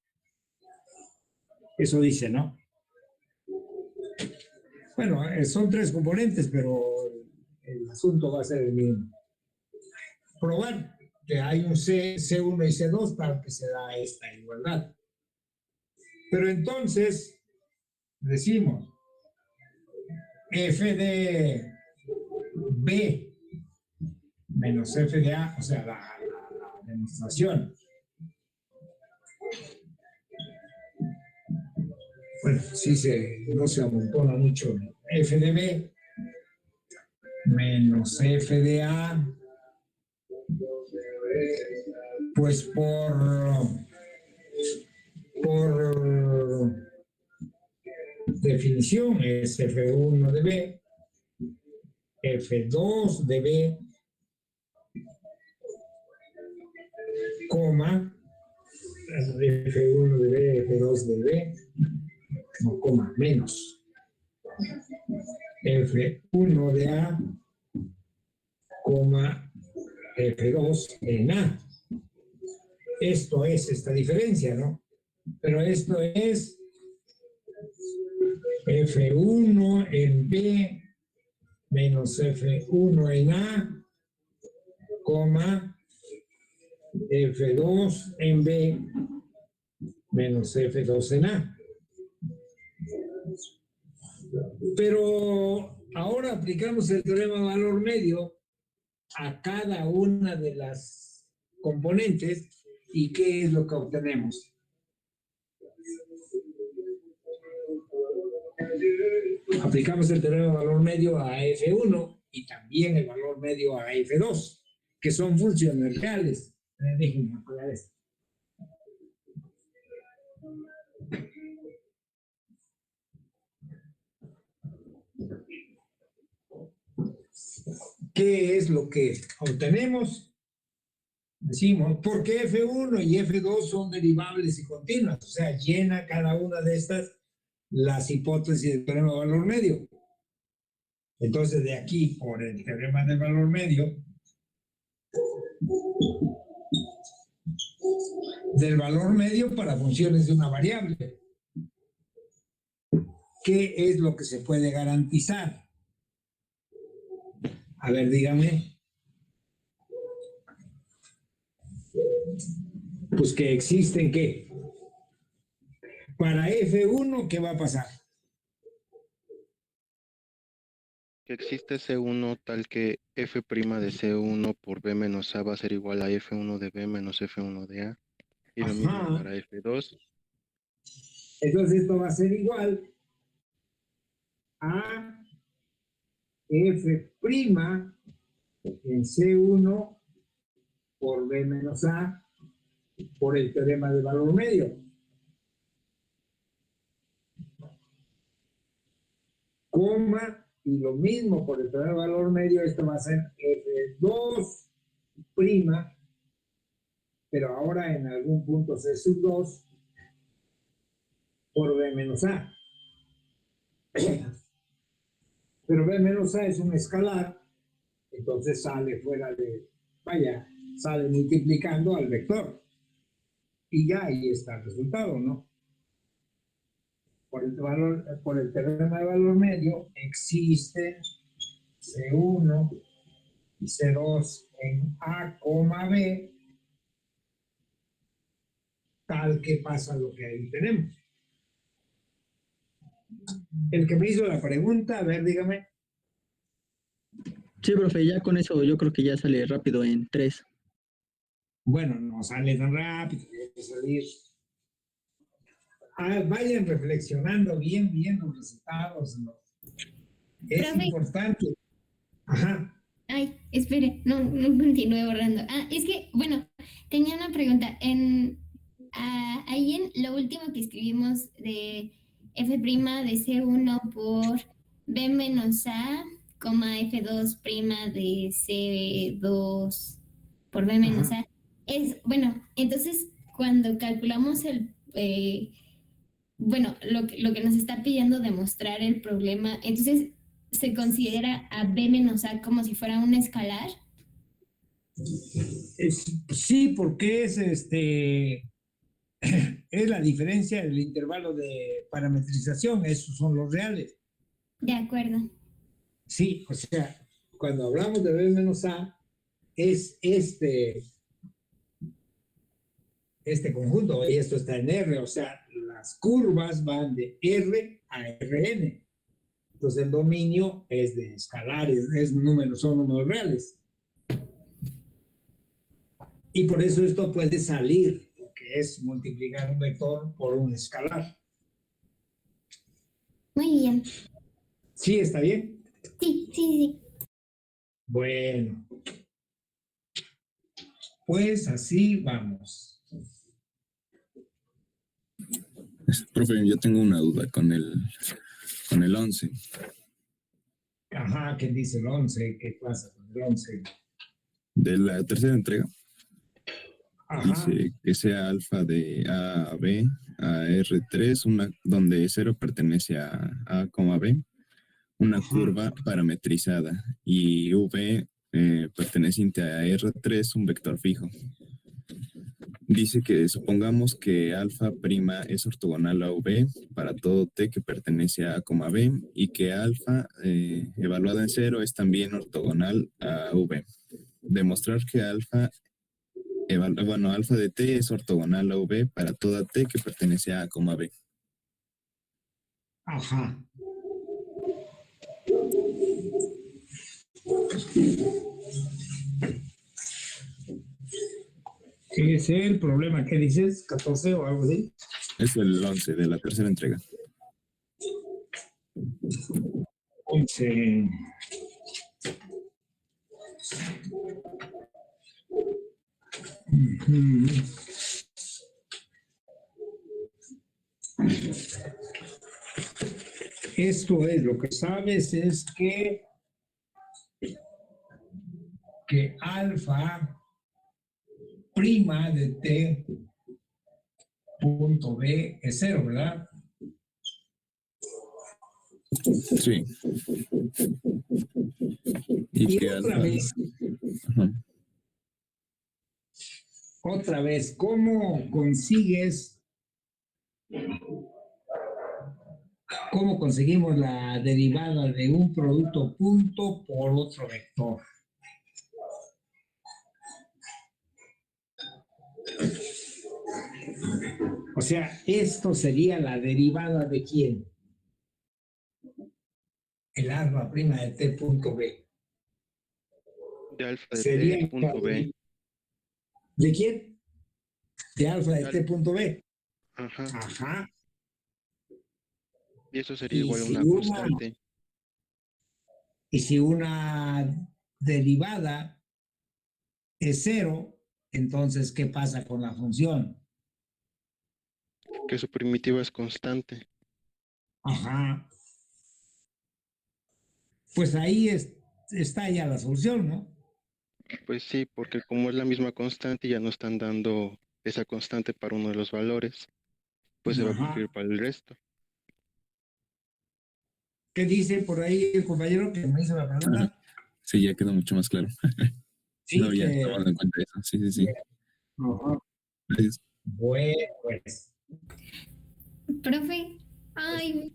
Eso dice, ¿no? Bueno, son tres componentes, pero el asunto va a ser el mismo. Probar que hay un C1 y C2 para que se da esta igualdad. Pero entonces decimos f de b menos f de a, o sea, la demostración. Bueno, no se amontona mucho. F de b menos f de a, pues por definición es f1 de b, f2 de b, F1 de B, F2 de B, no coma, menos. F1 de A, coma, F2 en A. Esto es esta diferencia, ¿no? Pero esto es F1 en B menos F1 en A, coma, F2 en B menos F2 en A. Pero ahora aplicamos el teorema de valor medio a cada una de las componentes y ¿qué es lo que obtenemos? Aplicamos el teorema de valor medio a F1 y también el valor medio a F2, que son funciones reales. Déjenme apagar esto. ¿Qué es lo que obtenemos? Decimos, porque F1 y F2 son derivables y continuas, o sea, llena cada una de estas las hipótesis del teorema de valor medio. Entonces, de aquí, por el teorema del valor medio, del valor medio para funciones de una variable. ¿Qué es lo que se puede garantizar? A ver, dígame. Pues que existen, ¿qué? Para F1, ¿qué va a pasar? Que existe C1 tal que F' de C1 por B menos A va a ser igual a F1 de B menos F1 de A. Y lo mismo para F2. Entonces esto va a ser igual a F' en C1 por B menos A por el teorema del valor medio. Coma, y lo mismo por el teorema del valor medio, esto va a ser F2', pero ahora en algún punto C sub 2 por B menos A. Pero B menos A es un escalar, entonces sale fuera de, vaya, sale multiplicando al vector. Y ya ahí está el resultado, ¿no? Por el teorema de valor medio existe C1 y C2 en A, B, tal que pasa lo que ahí tenemos. El que me hizo la pregunta, a ver, dígame. Sí, profe, ya con eso yo creo que ya sale rápido en 3. Bueno, no sale tan rápido, tiene que salir. Vayan reflexionando bien los resultados. ¿No? Es Profe. importante. Ajá. Ay, espere, no continúe borrando. Es que, bueno, tenía una pregunta. Ahí en lo último que escribimos de F' de C1 por B menos A, F2' de C2 por B menos A. Bueno, entonces cuando calculamos lo que nos está pidiendo demostrar el problema, entonces se considera a B menos A como si fuera un escalar. Sí, porque es la diferencia del intervalo de parametrización, esos son los reales. De acuerdo. Sí, o sea, cuando hablamos de B menos A, es este conjunto, y esto está en R, o sea, las curvas van de R a Rn. Entonces el dominio es de escalares, son números reales. Y por eso esto puede salir, que es multiplicar un vector por un escalar. Muy bien. ¿Sí está bien? Sí. Bueno. Pues así vamos. Profe, yo tengo una duda con el 11. Ajá, ¿qué dice el 11? ¿Qué pasa con el 11? De la tercera entrega. Dice que sea alfa de A a B a R3, donde 0 pertenece a A, B, una curva parametrizada, y V perteneciente a R3, un vector fijo. Dice que supongamos que alfa prima es ortogonal a V para todo T que pertenece a A, B, y que alfa evaluada en 0 es también ortogonal a V. Demostrar que alfa de T es ortogonal a V para toda T que pertenece a A, B. Ajá. Ese es el problema. ¿Qué dices? ¿14 o algo así? Es el 11 de la tercera entrega. 11. Esto es, lo que sabes es que alfa prima de T punto B es 0, ¿verdad? Sí. Y que otra alfa... vez, otra vez, ¿cómo conseguimos la derivada de un producto punto por otro vector? O sea, esto sería la derivada de ¿quién? El alfa prima de T punto B. De alfa de Sería T punto B. ¿De quién? De alfa de T punto B. Ajá. Ajá. Y eso sería Y igual a si una constante. Y si una derivada es 0, entonces, ¿qué pasa con la función? Que su primitiva es constante. Ajá. Pues ahí está ya la solución, ¿no? Pues sí, porque como es la misma constante, ya no están dando esa constante para uno de los valores, pues se va a cumplir para el resto. ¿Qué dice por ahí el compañero que me hizo la pregunta? Sí, ya quedó mucho más claro. Sí, no, ya tomando en cuenta eso. Sí. Ajá. Gracias. Bueno, pues. Profe, ay,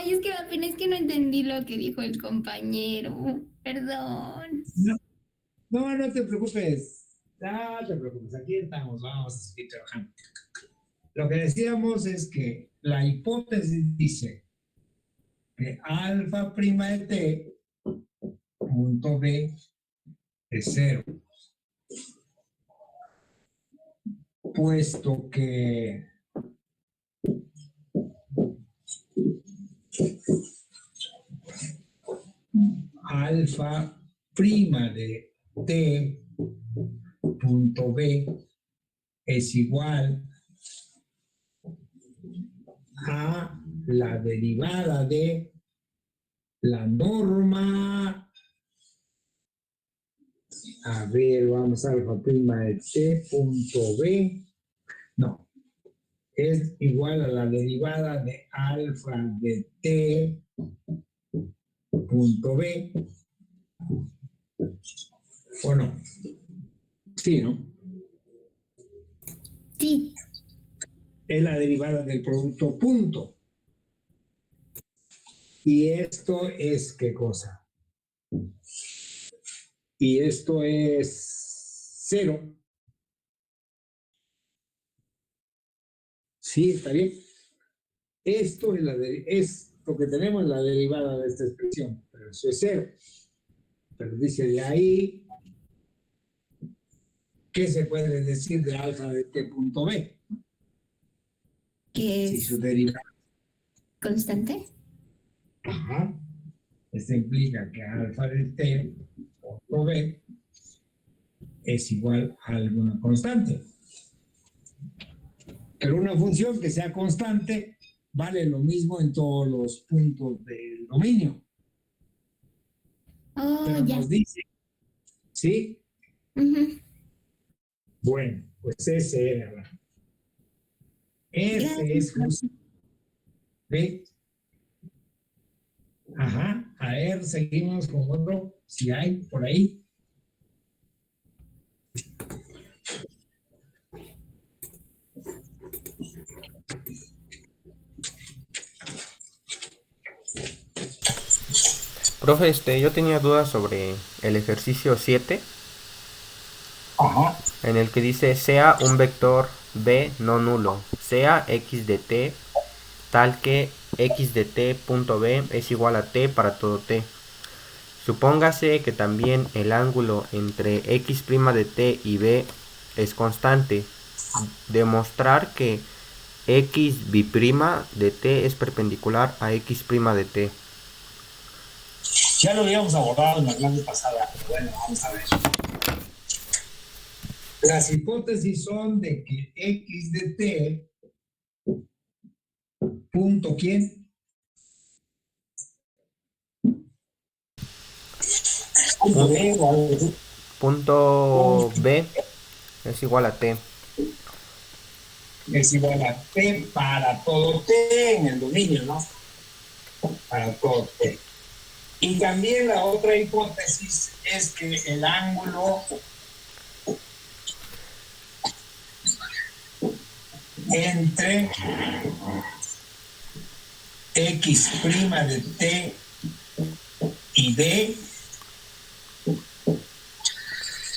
es que apenas que no entendí lo que dijo el compañero. Perdón. No te preocupes. No te preocupes. Aquí estamos, vamos a seguir trabajando. Lo que decíamos es que la hipótesis dice que alfa prima de T punto B es 0. Puesto que alfa prima de T punto B es igual a la derivada de la norma. A ver, vamos a alfa prima de T punto B. No, es igual a la derivada de alfa de T punto B. ¿O no? Sí, ¿no? Sí. Es la derivada del producto punto. Y esto es, ¿qué cosa? Y esto es 0. Sí, está bien. Esto es lo que tenemos, la derivada de esta expresión, pero eso es 0. Pero dice de ahí, ¿qué se puede decir de alfa de T punto B? ¿Qué Si es su derivada constante? Ajá. Esto implica que alfa de T punto B es igual a alguna constante. Pero una función que sea constante vale lo mismo en todos los puntos del dominio. Oh, Pero ya. nos dice, ¿sí? Bueno, pues ese era. Ese es justo. ¿Ve? Ajá, a ver, seguimos con otro, si hay por ahí. Profe, yo tenía dudas sobre el ejercicio 7, Ajá. en el que dice sea un vector b no nulo, sea x de t tal que x de t punto b es igual a t para todo t. Supóngase que también el ángulo entre x' de t y b es constante. Demostrar que x bi'prima de t es perpendicular a x' de t. Ya lo habíamos abordado en la clase pasada, pero bueno, vamos a ver. Las hipótesis son de que x de t, punto ¿quién? Punto B, o algo así. Punto b es igual a t. Es igual a t para todo t en el dominio, ¿no? Para todo t. Y también la otra hipótesis es que el ángulo entre x' de t y d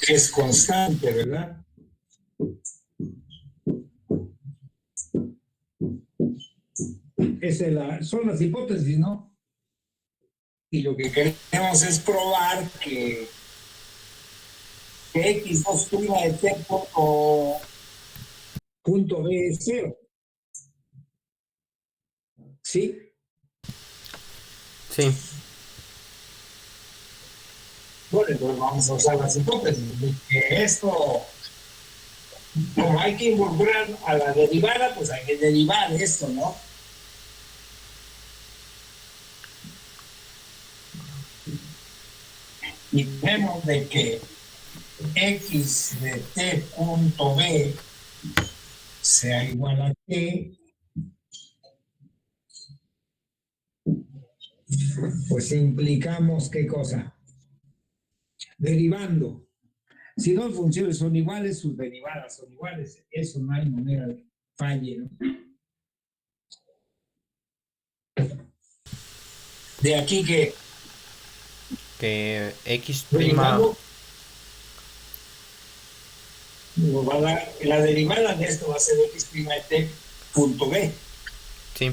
es constante, ¿verdad? Son las hipótesis, ¿no? Y lo que queremos es probar que x2' de t punto b es 0. ¿Sí? Sí. Bueno, entonces vamos a usar las hipótesis. Que esto, como hay que involucrar a la derivada, pues hay que derivar esto, ¿no? Y vemos de que x de t punto b sea igual a t, pues implicamos ¿qué cosa? Derivando. Si dos funciones son iguales, sus derivadas son iguales. Eso no hay manera de que falle, ¿no? De aquí que x'. derivando, nos va a dar, la derivada de esto va a ser x' de t punto b. Sí.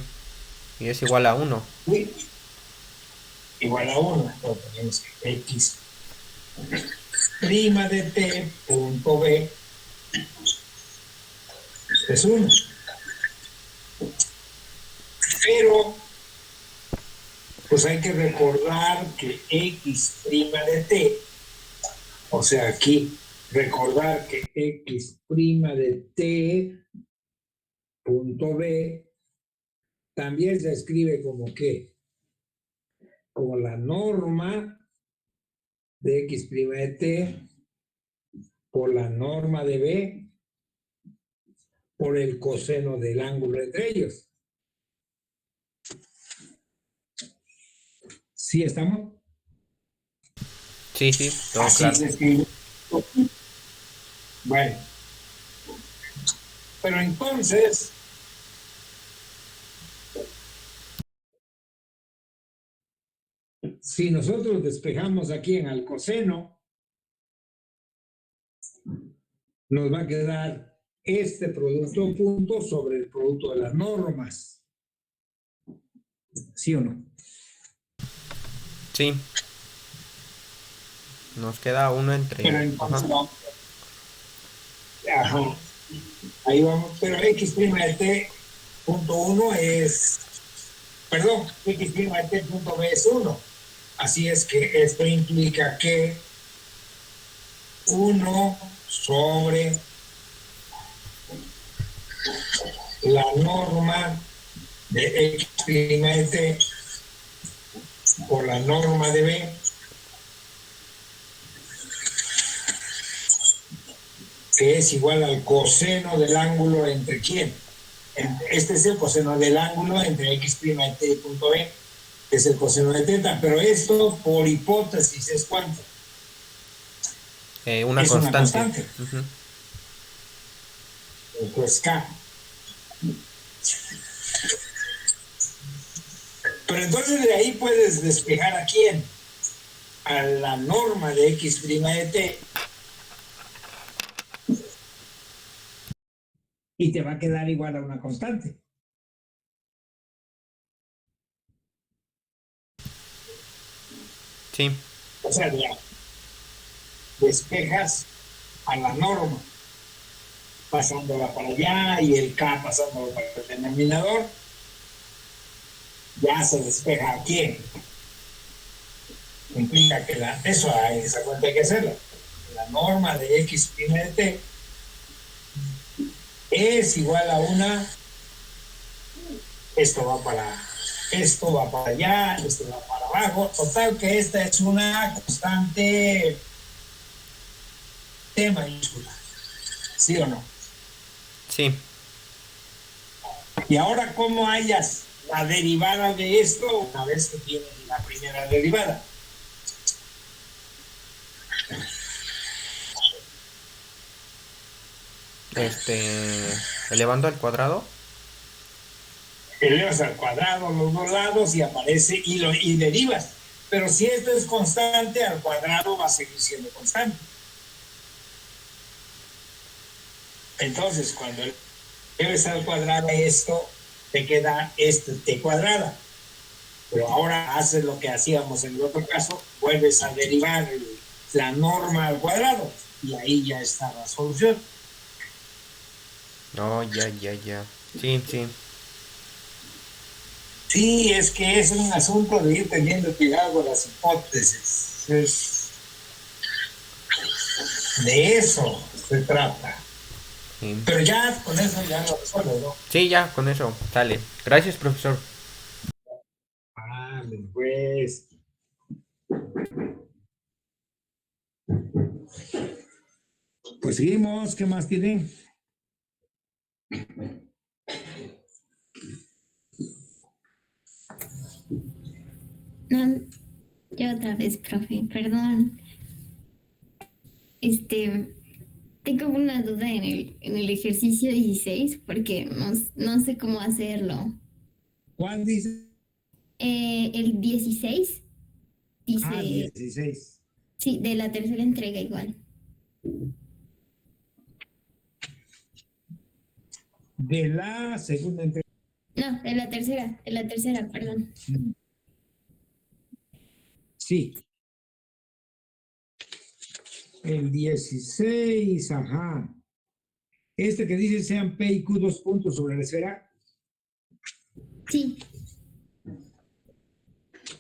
Y es igual a 1. ¿Sí? Igual a 1. Entonces tenemos que x' de t punto b es 1. Pero pues hay que recordar que x' de t, o sea, aquí recordar que x' de t punto b también se escribe como ¿qué? Como la norma de x' de t por la norma de b por el coseno del ángulo entre ellos. ¿Sí estamos? Sí, todo así claro. se escribe. Bueno, pero entonces si nosotros despejamos aquí en el coseno, nos va a quedar este producto punto sobre el producto de las normas. ¿Sí o no? Sí. Nos queda uno entre. Pero entonces vamos. Ajá. Ahí vamos. Pero x' de t punto 1 es. Perdón, x' de t punto b es 1. Así es que esto implica que 1 sobre la norma de x' de t por la norma de b que es igual al coseno del ángulo entre quién. Este es el coseno del ángulo entre x' de t punto b, que es el coseno de teta, pero esto por hipótesis es cuánto. Una es constante. Una constante. Uh-huh. Pues K. Pero entonces de ahí puedes despejar a quién, a la norma de x' de t, y te va a quedar igual a una constante. Sí. O sea, ya despejas a la norma pasándola para allá y el K pasándolo para el denominador. Ya se despeja a quién. Implica que esa cuenta hay que hacerla. La norma de x' de t es igual a una. Esto va para allá, esto va para abajo. Total que esta es una constante T mayúscula. ¿Sí o no? Sí. Y ahora, ¿cómo hallas la derivada de esto una vez que tienes la primera derivada? Elevando al cuadrado. Elevas al cuadrado los dos lados y aparece y derivas. Pero si esto es constante, al cuadrado va a seguir siendo constante. Entonces, cuando eleves al cuadrado esto, te queda t cuadrada. Pero ahora haces lo que hacíamos en el otro caso, vuelves a derivar la norma al cuadrado y ahí ya está la solución. No, ya. Sí. Sí, es que es un asunto de ir teniendo cuidado con las hipótesis. De eso se trata. Sí. Pero ya con eso ya lo resuelvo, ¿no? Sí, ya, con eso. Dale. Gracias, profesor. Vale, pues. Pues seguimos. ¿Qué más tienen? No, yo otra vez, profe, perdón. Tengo una duda en el ejercicio 16 porque no sé cómo hacerlo. ¿Cuál dice? El 16 dice, 16. sí, de la tercera entrega igual. De la segunda entrega. No, de la tercera, perdón. Sí. El 16, ajá. Este que dice sean P y Q 2 puntos sobre la esfera. Sí.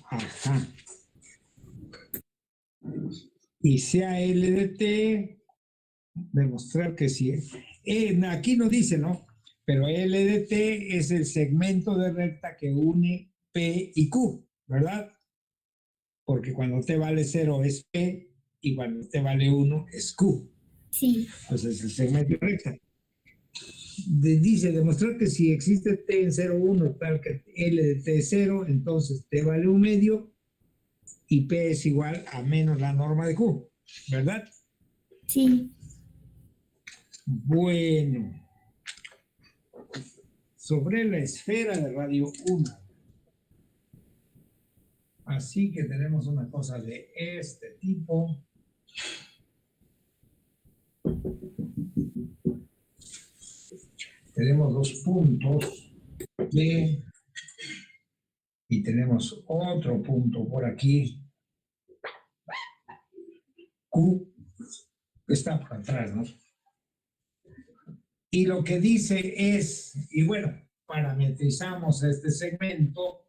Ajá. Y sea L de T, demostrar que sí. Aquí no dice, ¿no? Pero L de T es el segmento de recta que une P y Q, ¿verdad? Porque cuando T vale 0 es P y cuando T vale 1 es Q. Sí. Entonces el segmento de recta. Dice demostrar que si existe T en 0, 1, tal que L de T es 0, entonces T vale 1 medio y P es igual a menos la norma de Q, ¿verdad? Sí. Bueno, sobre la esfera de radio 1. Así que tenemos una cosa de este tipo. Tenemos dos puntos P y tenemos otro punto por aquí, Q, que está por atrás, ¿no? Y lo que dice es, y bueno, parametrizamos este segmento.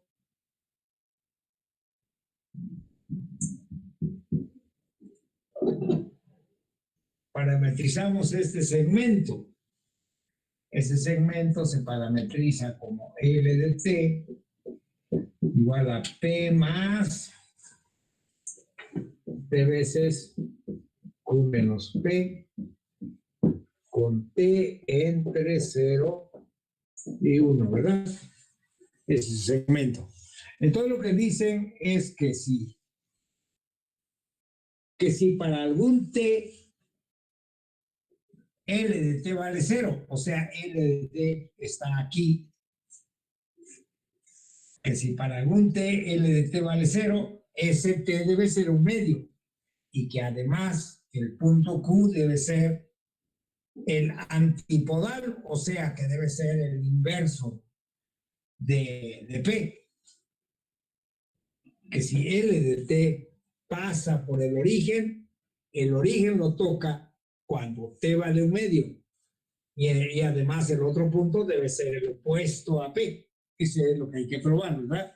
Parametrizamos este segmento. Ese segmento se parametriza como L de T igual a P más P veces Q menos P con t entre 0 y 1, ¿verdad? Ese segmento. Entonces lo que dicen es que si para algún t L de t vale 0, o sea, L de t está aquí, que si para algún t L de t vale 0, ese t debe ser un medio, y que además el punto Q debe ser el antipodal, o sea, que debe ser el inverso de P. Que si L de t pasa por el origen lo toca cuando t vale un medio. Y además el otro punto debe ser el opuesto a P. Eso es lo que hay que probar, ¿verdad?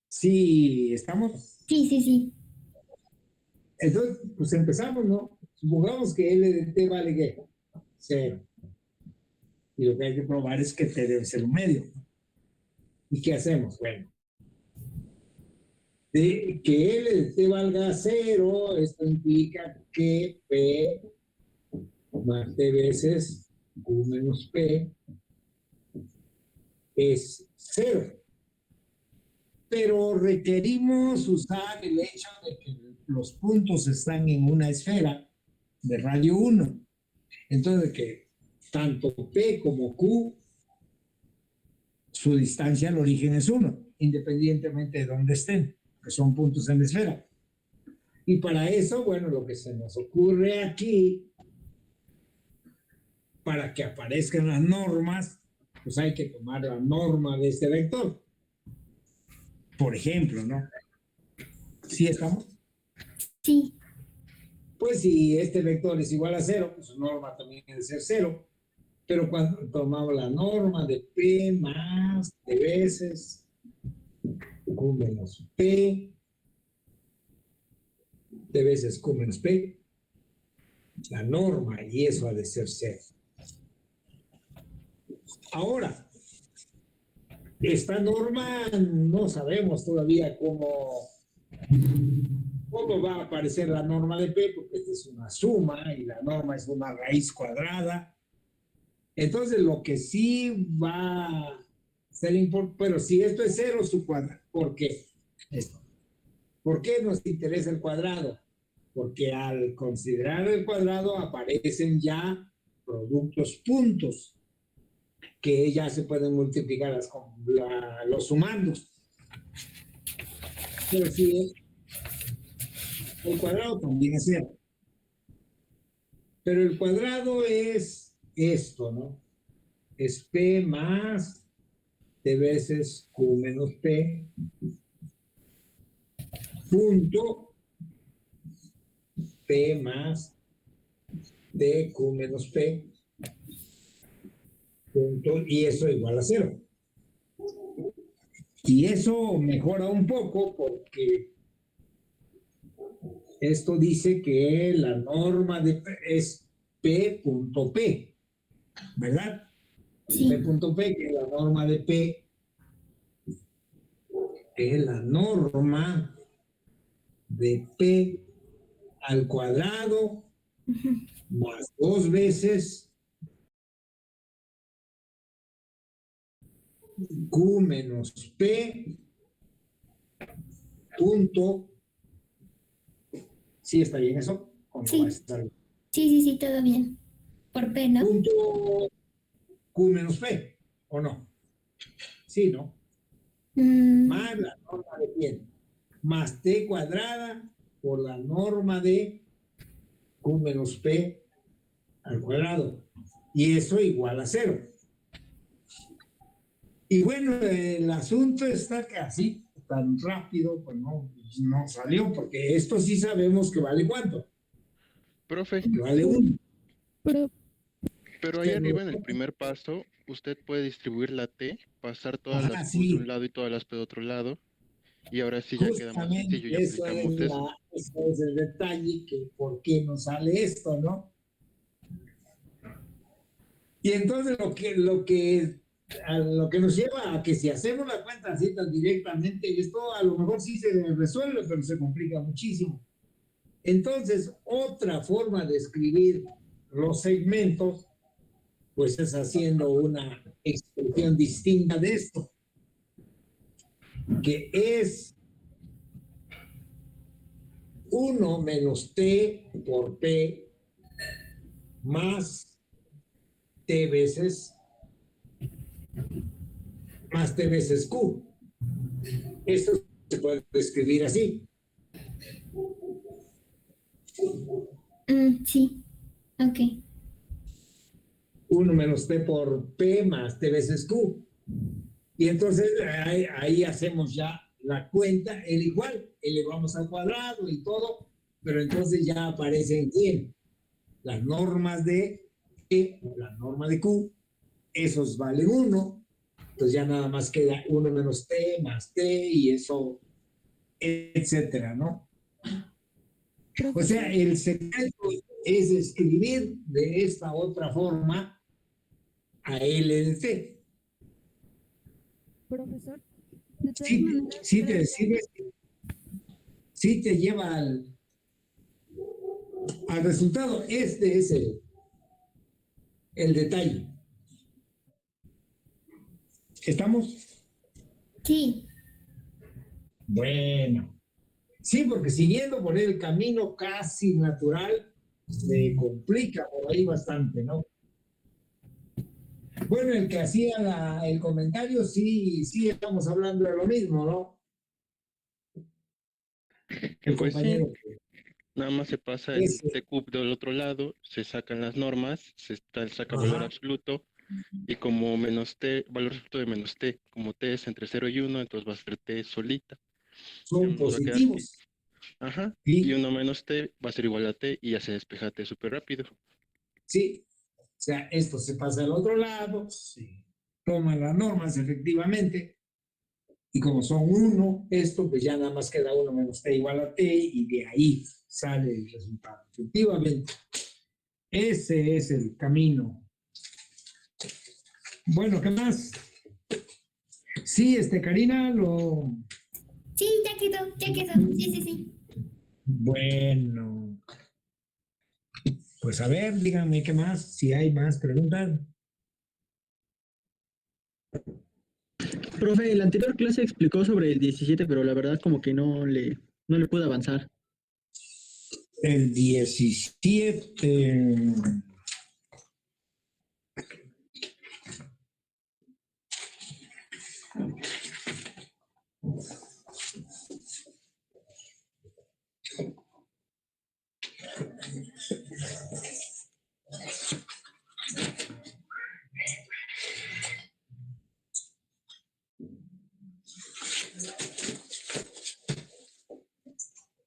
Sí, ¿estamos? Sí. Entonces, pues empezamos, ¿no? Supongamos que L de t vale ¿qué? 0. Y lo que hay que probar es que t debe ser un medio. ¿Y qué hacemos? Bueno, de que L de t valga 0, esto implica que P más T veces Q menos P es 0. Pero requerimos usar el hecho de que los puntos están en una esfera de radio 1. Entonces, que tanto P como Q, su distancia al origen es 1, independientemente de dónde estén, que son puntos en la esfera. Y para eso, bueno, lo que se nos ocurre aquí, para que aparezcan las normas, pues hay que tomar la norma de este vector. Por ejemplo, ¿no? ¿Sí estamos? Sí. Pues si este vector es igual a 0, pues su norma también debe ser 0. Pero cuando tomamos la norma de P más T veces Q menos P, T veces Q menos P, la norma, y eso ha de ser 0. Ahora, esta norma no sabemos todavía cómo va a aparecer la norma de P, porque esta es una suma y la norma es una raíz cuadrada. Entonces, lo que sí va a ser importante, pero si esto es 0, su cuadrado, ¿por qué? ¿Por qué nos interesa el cuadrado? Porque al considerar el cuadrado aparecen ya productos puntos que ya se pueden multiplicar los sumandos. Pero si el cuadrado también es 0. Pero el cuadrado es esto, ¿no? Es P más T veces Q menos P punto P más T Q menos P punto, y eso igual a 0. Y eso mejora un poco porque esto dice que la norma de P es P punto P, ¿verdad? Sí. P punto P, que es la norma de P, es la norma de P al cuadrado más 2 veces Q menos P punto. ¿Sí está bien eso? ¿O no Sí. va a estar bien? Sí, todo bien. Por P, ¿no? Punto Q menos P, ¿o no? Sí, ¿no? Más la norma de quién, más T cuadrada por la norma de Q menos P al cuadrado. Y eso igual a 0. Y bueno, el asunto está que así, tan rápido, pues no salió, porque esto sí sabemos que vale ¿cuánto? Profe, Que vale 1. pero ahí arriba en el primer paso, usted puede distribuir la T, pasar todas las Qs de un lado y todas las P de otro lado, y ahora sí ya queda más sencillo y Eso aplicamos eso. eso es el detalle, que por qué no sale esto, ¿no? Y entonces lo que nos lleva a que si hacemos la cuenta así tan directamente, esto a lo mejor sí se resuelve, pero se complica muchísimo. Entonces, otra forma de escribir los segmentos, pues es haciendo una expresión distinta de esto, que es 1 menos T por P más T veces Q. Esto se puede escribir así. Sí, ok. 1 menos T por P más T veces Q. Y entonces ahí hacemos ya la cuenta, el igual, elevamos al cuadrado y todo, pero entonces ya aparecen ¿quién? Las normas de P, la norma de Q, esos valen 1, entonces ya nada más queda 1 menos T más T y eso, etcétera, ¿no? O sea, el secreto es escribir de esta otra forma a L de T. Profesor, de todas Sí, maneras, sí te lleva al resultado. Este es el detalle. ¿Estamos? Sí. Bueno. Sí, porque siguiendo por el camino casi natural, se complica por ahí bastante, ¿no? Bueno, el que hacía el comentario, sí estamos hablando de lo mismo, ¿no? El Pues sí, compañero. nada más se pasa el T cub del otro lado, se sacan las normas, saca valor absoluto, y como menos T, valor absoluto de menos T, como T es entre 0 y 1, entonces va a ser T solita. Son Nos va a quedar positivos. Ajá, Sí. y 1 menos T va a ser igual a T y ya se despeja T súper rápido. Sí, o sea, esto se pasa al otro lado, se toman las normas efectivamente, y como son 1, esto pues ya nada más queda 1 menos T igual a T, y de ahí sale el resultado. Efectivamente, ese es el camino. Bueno, ¿qué más? Sí, Karina, Sí, ya quedó. Sí. Bueno, pues a ver, díganme qué más, si hay más preguntas. Profe, la anterior clase explicó sobre el 17, pero la verdad como que no le pude avanzar. El 17.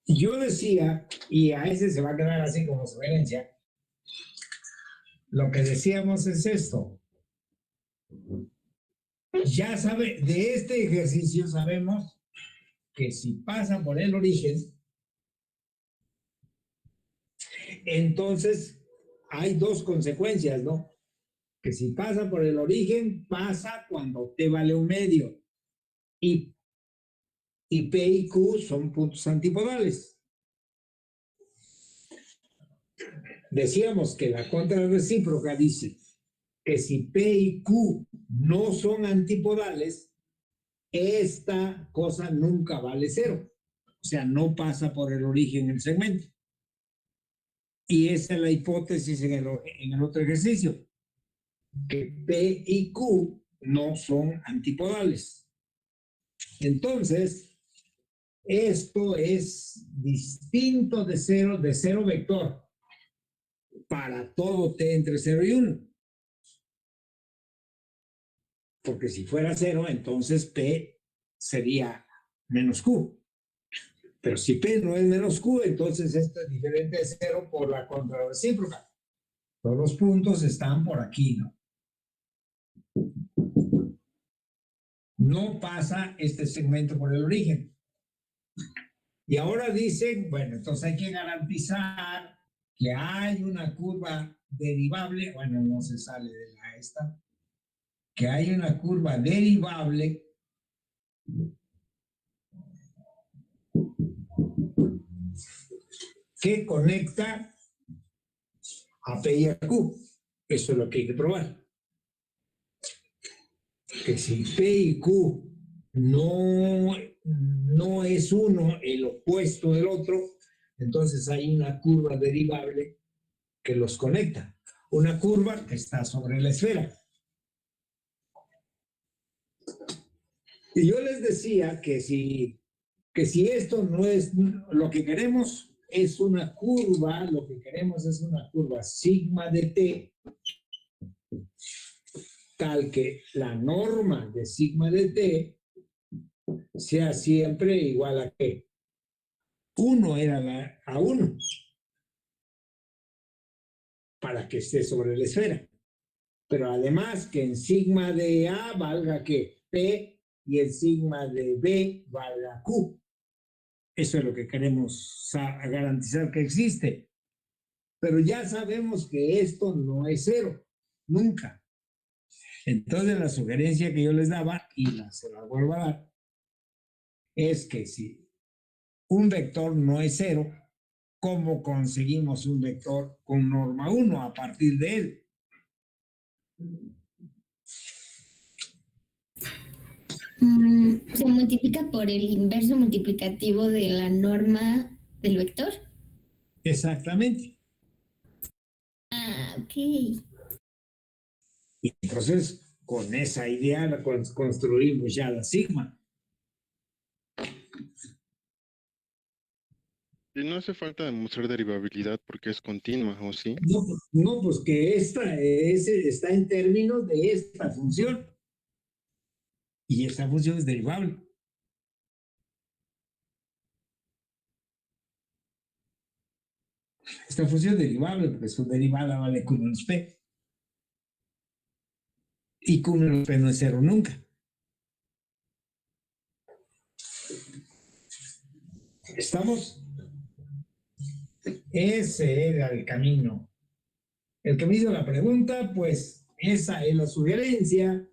Yo decía, y a ese se va a quedar así como sugerencia, lo que decíamos es esto. Ya sabe, de este ejercicio sabemos que si pasa por el origen, entonces hay dos consecuencias, ¿no? Que si pasa por el origen, pasa cuando t vale 1/2. Y P y Q son puntos antipodales. Decíamos que la contrarrecíproca dice que si P y Q no son antipodales, esta cosa nunca vale 0. O sea, no pasa por el origen del segmento. Y esa es la hipótesis en el otro ejercicio, que P y Q no son antipodales. Entonces, esto es distinto de 0 vector para todo t entre 0 y 1. Porque si fuera 0, entonces P sería menos Q. Pero si P no es menos Q, entonces esto es diferente de 0 por la contrarrecíproca. Todos los puntos están por aquí, ¿no? No pasa este segmento por el origen. Y ahora dicen, bueno, entonces hay que garantizar que hay una curva derivable, bueno, no se sale de esta, que hay una curva derivable que conecta a P y a Q. Eso es lo que hay que probar. Que si P y Q no es uno el opuesto del otro, entonces hay una curva derivable que los conecta. Una curva que está sobre la esfera. Y yo les decía que si esto no es lo que queremos, es una curva, lo que queremos es una curva sigma de t, tal que la norma de sigma de t sea siempre igual a ¿qué? 1 era a 1, para que esté sobre la esfera. Pero además que en sigma de A valga ¿qué? P, y en sigma de B valga Q. Eso es lo que queremos garantizar que existe. Pero ya sabemos que esto no es cero, nunca. Entonces la sugerencia que yo les daba, y se la vuelvo a dar, es que si un vector no es cero, ¿cómo conseguimos un vector con norma 1 a partir de él? ¿Se multiplica por el inverso multiplicativo de la norma del vector? Exactamente. Ah, ok. Y entonces, con esa idea construimos ya la sigma. Y no hace falta demostrar derivabilidad porque es continua, ¿o sí? No, pues que esta está en términos de esta función. Y esta función es derivable. Esta función es derivable porque su derivada vale Q menos P. Y Q menos P no es cero nunca. ¿Estamos? Ese era el camino. El que me hizo la pregunta, pues esa es la sugerencia.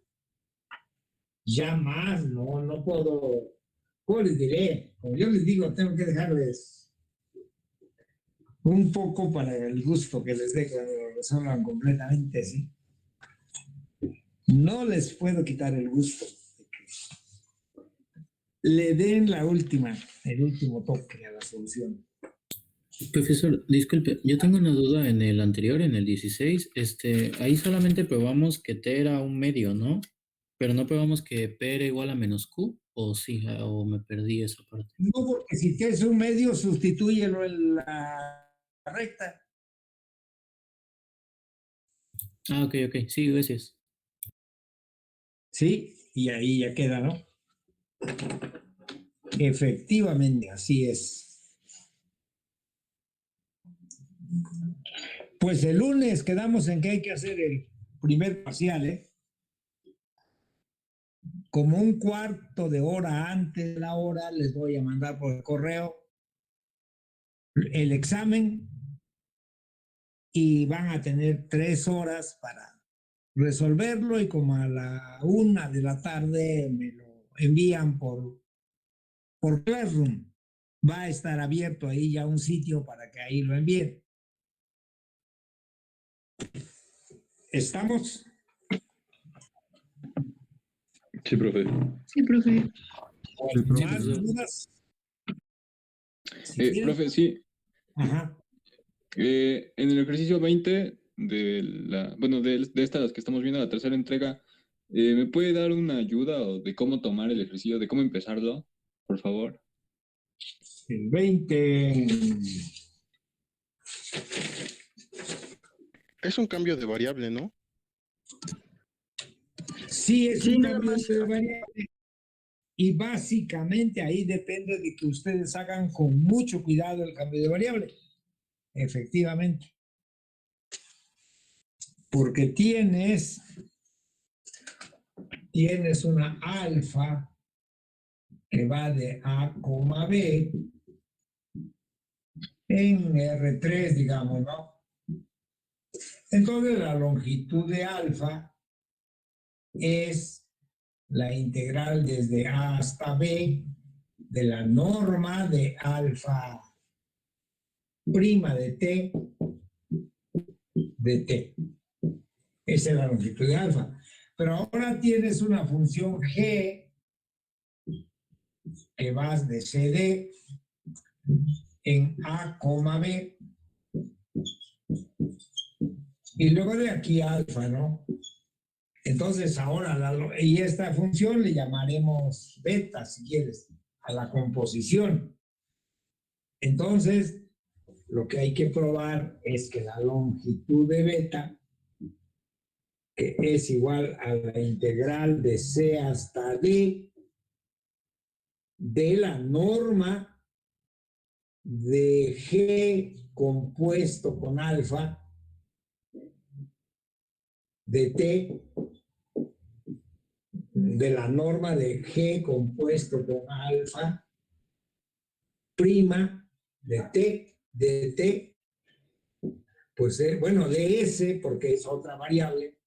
Ya más, no puedo. ¿Cómo les diré? Como yo les digo, tengo que dejarles un poco para el gusto que les dé cuando lo resuelvan completamente, ¿sí? No les puedo quitar el gusto. Le den el último toque a la solución. Profesor, disculpe, yo tengo una duda en el anterior, en el 16, ahí solamente probamos que t era un medio, ¿no? Pero no probamos que p era igual a menos q, o sí, o me perdí esa parte. No, porque si tienes un medio, sustitúyelo en la recta. Ah, ok, sí, gracias. Sí, y ahí ya queda, ¿no? Efectivamente, así es. Pues el lunes quedamos en que hay que hacer el primer parcial, ¿eh? Como un cuarto de hora antes de la hora, les voy a mandar por el correo el examen y van a tener 3 horas para resolverlo y como a la 1 de la tarde me lo envían por Classroom. Va a estar abierto ahí ya un sitio para que ahí lo envíen. ¿Estamos? Sí, profe. Sí, profe. ¿Más dudas? Profe, sí. Ajá. En el ejercicio 20 de estas que estamos viendo, la tercera entrega, ¿me puede dar una ayuda o de cómo tomar el ejercicio, de cómo empezarlo, por favor? El 20. Es un cambio de variable, ¿no? Sí, es Sí, un nada cambio más. de variable. Y básicamente ahí depende de que ustedes hagan con mucho cuidado el cambio de variable. Efectivamente. Porque tienes una alfa que va de A, B en R3, digamos, ¿no? Entonces la longitud de alfa es la integral desde A hasta B de la norma de alfa prima de t de t. Esa es la longitud de alfa. Pero ahora tienes una función g que va de CD en A, B, y luego de aquí alfa, ¿no? Entonces ahora, y esta función le llamaremos beta, si quieres, a la composición. Entonces, lo que hay que probar es que la longitud de beta, que es igual a la integral de C hasta D de la norma de G compuesto con alfa de T, de la norma de G compuesto con alfa prima de T, pues bueno, de S, porque es otra variable,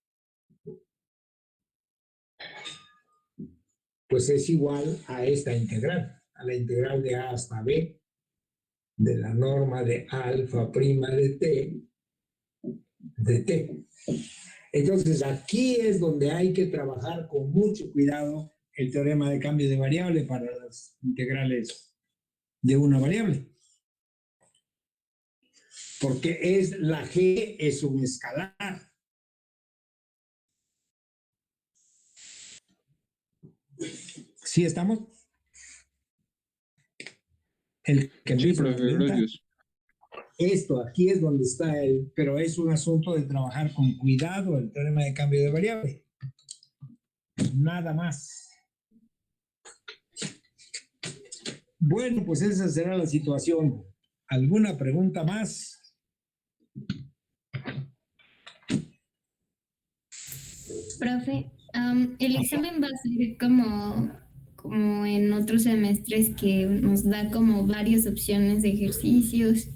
pues es igual a esta integral, a la integral de A hasta B, de la norma de alfa prima de T. Entonces aquí es donde hay que trabajar con mucho cuidado el teorema de cambio de variable para las integrales de una variable. Porque la G es un escalar. ¿Sí estamos? El que Sí, profe, gracias. Esto, aquí es donde está pero es un asunto de trabajar con cuidado el teorema de cambio de variable. Nada más. Bueno, pues esa será la situación. ¿Alguna pregunta más? Profe, el examen va a ser como en otros semestres que nos da como varias opciones de ejercicios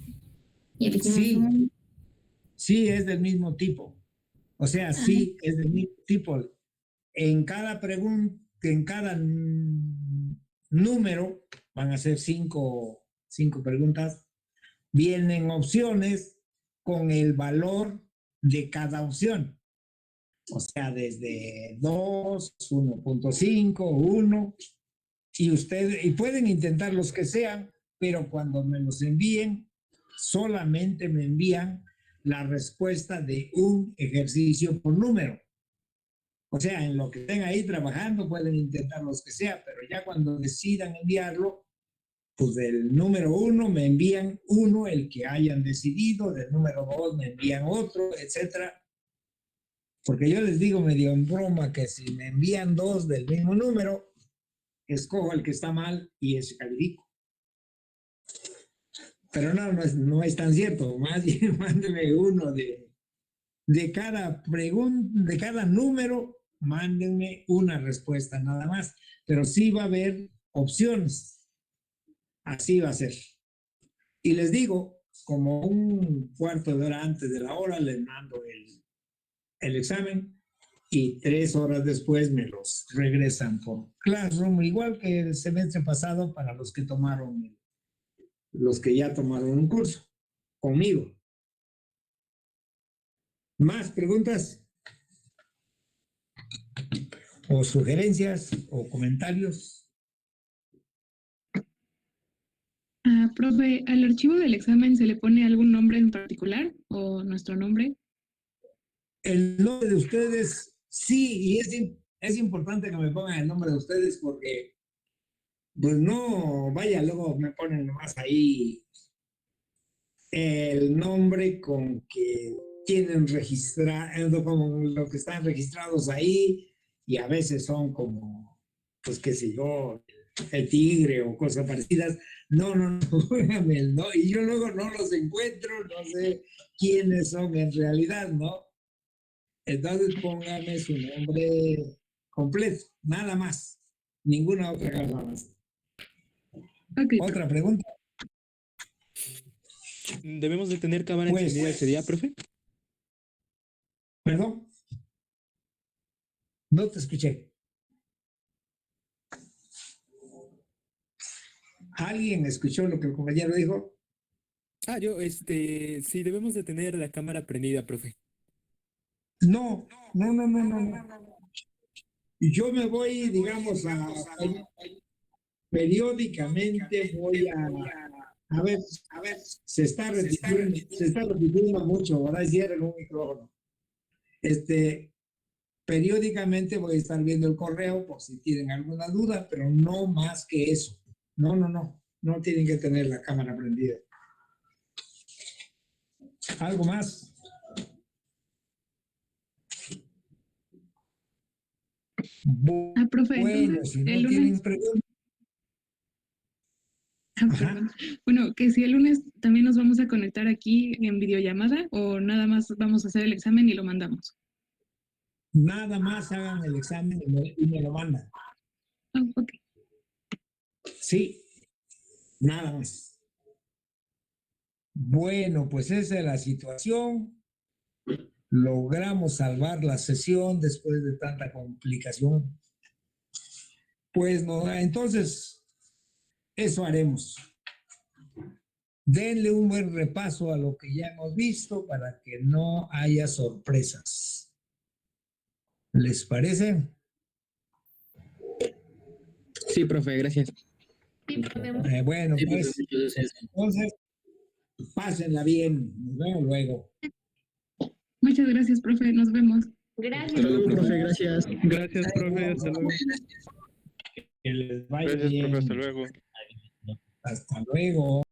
y elegimos uno. Sí, es del mismo tipo. O sea, sí, es del mismo tipo. En cada pregunta, en cada número, van a ser cinco preguntas, vienen opciones con el valor de cada opción. O sea, desde 2, 1.5, 1, y pueden intentar los que sean, pero cuando me los envíen, solamente me envían la respuesta de un ejercicio por número. O sea, en lo que estén ahí trabajando pueden intentar los que sea, pero ya cuando decidan enviarlo, pues del número 1 me envían uno, el que hayan decidido, del número 2 me envían otro, etcétera. Porque yo les digo medio en broma que si me envían 2 del mismo número, escojo el que está mal y ese califico. Pero no es tan cierto. Más bien, mándeme uno de cada pregunta, de cada número, mándenme una respuesta nada más. Pero sí va a haber opciones. Así va a ser. Y les digo, como un cuarto de hora antes de la hora, les mando el examen y 3 horas después me los regresan por Classroom, igual que el semestre pasado para los que ya tomaron un curso conmigo. ¿Más preguntas? ¿O sugerencias? ¿O comentarios? Profe, ¿al archivo del examen se le pone algún nombre en particular o nuestro nombre? El nombre de ustedes, sí, y es importante que me pongan el nombre de ustedes porque, pues no, vaya, luego me ponen nomás ahí el nombre con que tienen registrado, como lo que están registrados ahí, y a veces son como, pues qué sé yo, el tigre o cosas parecidas. No, póngame el no, y yo luego no los encuentro, no sé quiénes son en realidad, ¿no? Entonces póngame su nombre completo, nada más, ninguna otra cosa más. Okay. ¿Otra pregunta? ¿Debemos de tener cámara encendida ese día, profe? ¿Perdón? No te escuché. ¿Alguien escuchó lo que el compañero dijo? Sí, debemos de tener la cámara prendida, profe. No. Y yo me voy, digamos, periódicamente voy a ver, se está repitiendo mucho, ahora cierren un micrófono. Periódicamente voy a estar viendo el correo por si tienen alguna duda, pero no más que eso. No tienen que tener la cámara prendida. ¿Algo más? Profe, Bueno, entonces, si no el tienen lunes, preguntas. perdón. Bueno, que si el lunes también nos vamos a conectar aquí en videollamada o nada más vamos a hacer el examen y lo mandamos. Nada más hagan el examen y me lo mandan. Ok. Sí, nada más. Bueno, pues esa es la situación. Logramos salvar la sesión después de tanta complicación. Pues no, entonces, eso haremos. Denle un buen repaso a lo que ya hemos visto para que no haya sorpresas. ¿Les parece? Sí, profe, gracias. Bueno, Sí, pues, profe, muchas gracias. entonces, pásenla bien. Nos vemos luego. Muchas gracias, profe. Nos vemos. Gracias. Hasta luego, Profe, gracias. Gracias, profe. Hasta luego. Que les vaya Gracias, bien. profe, hasta luego. Hasta luego.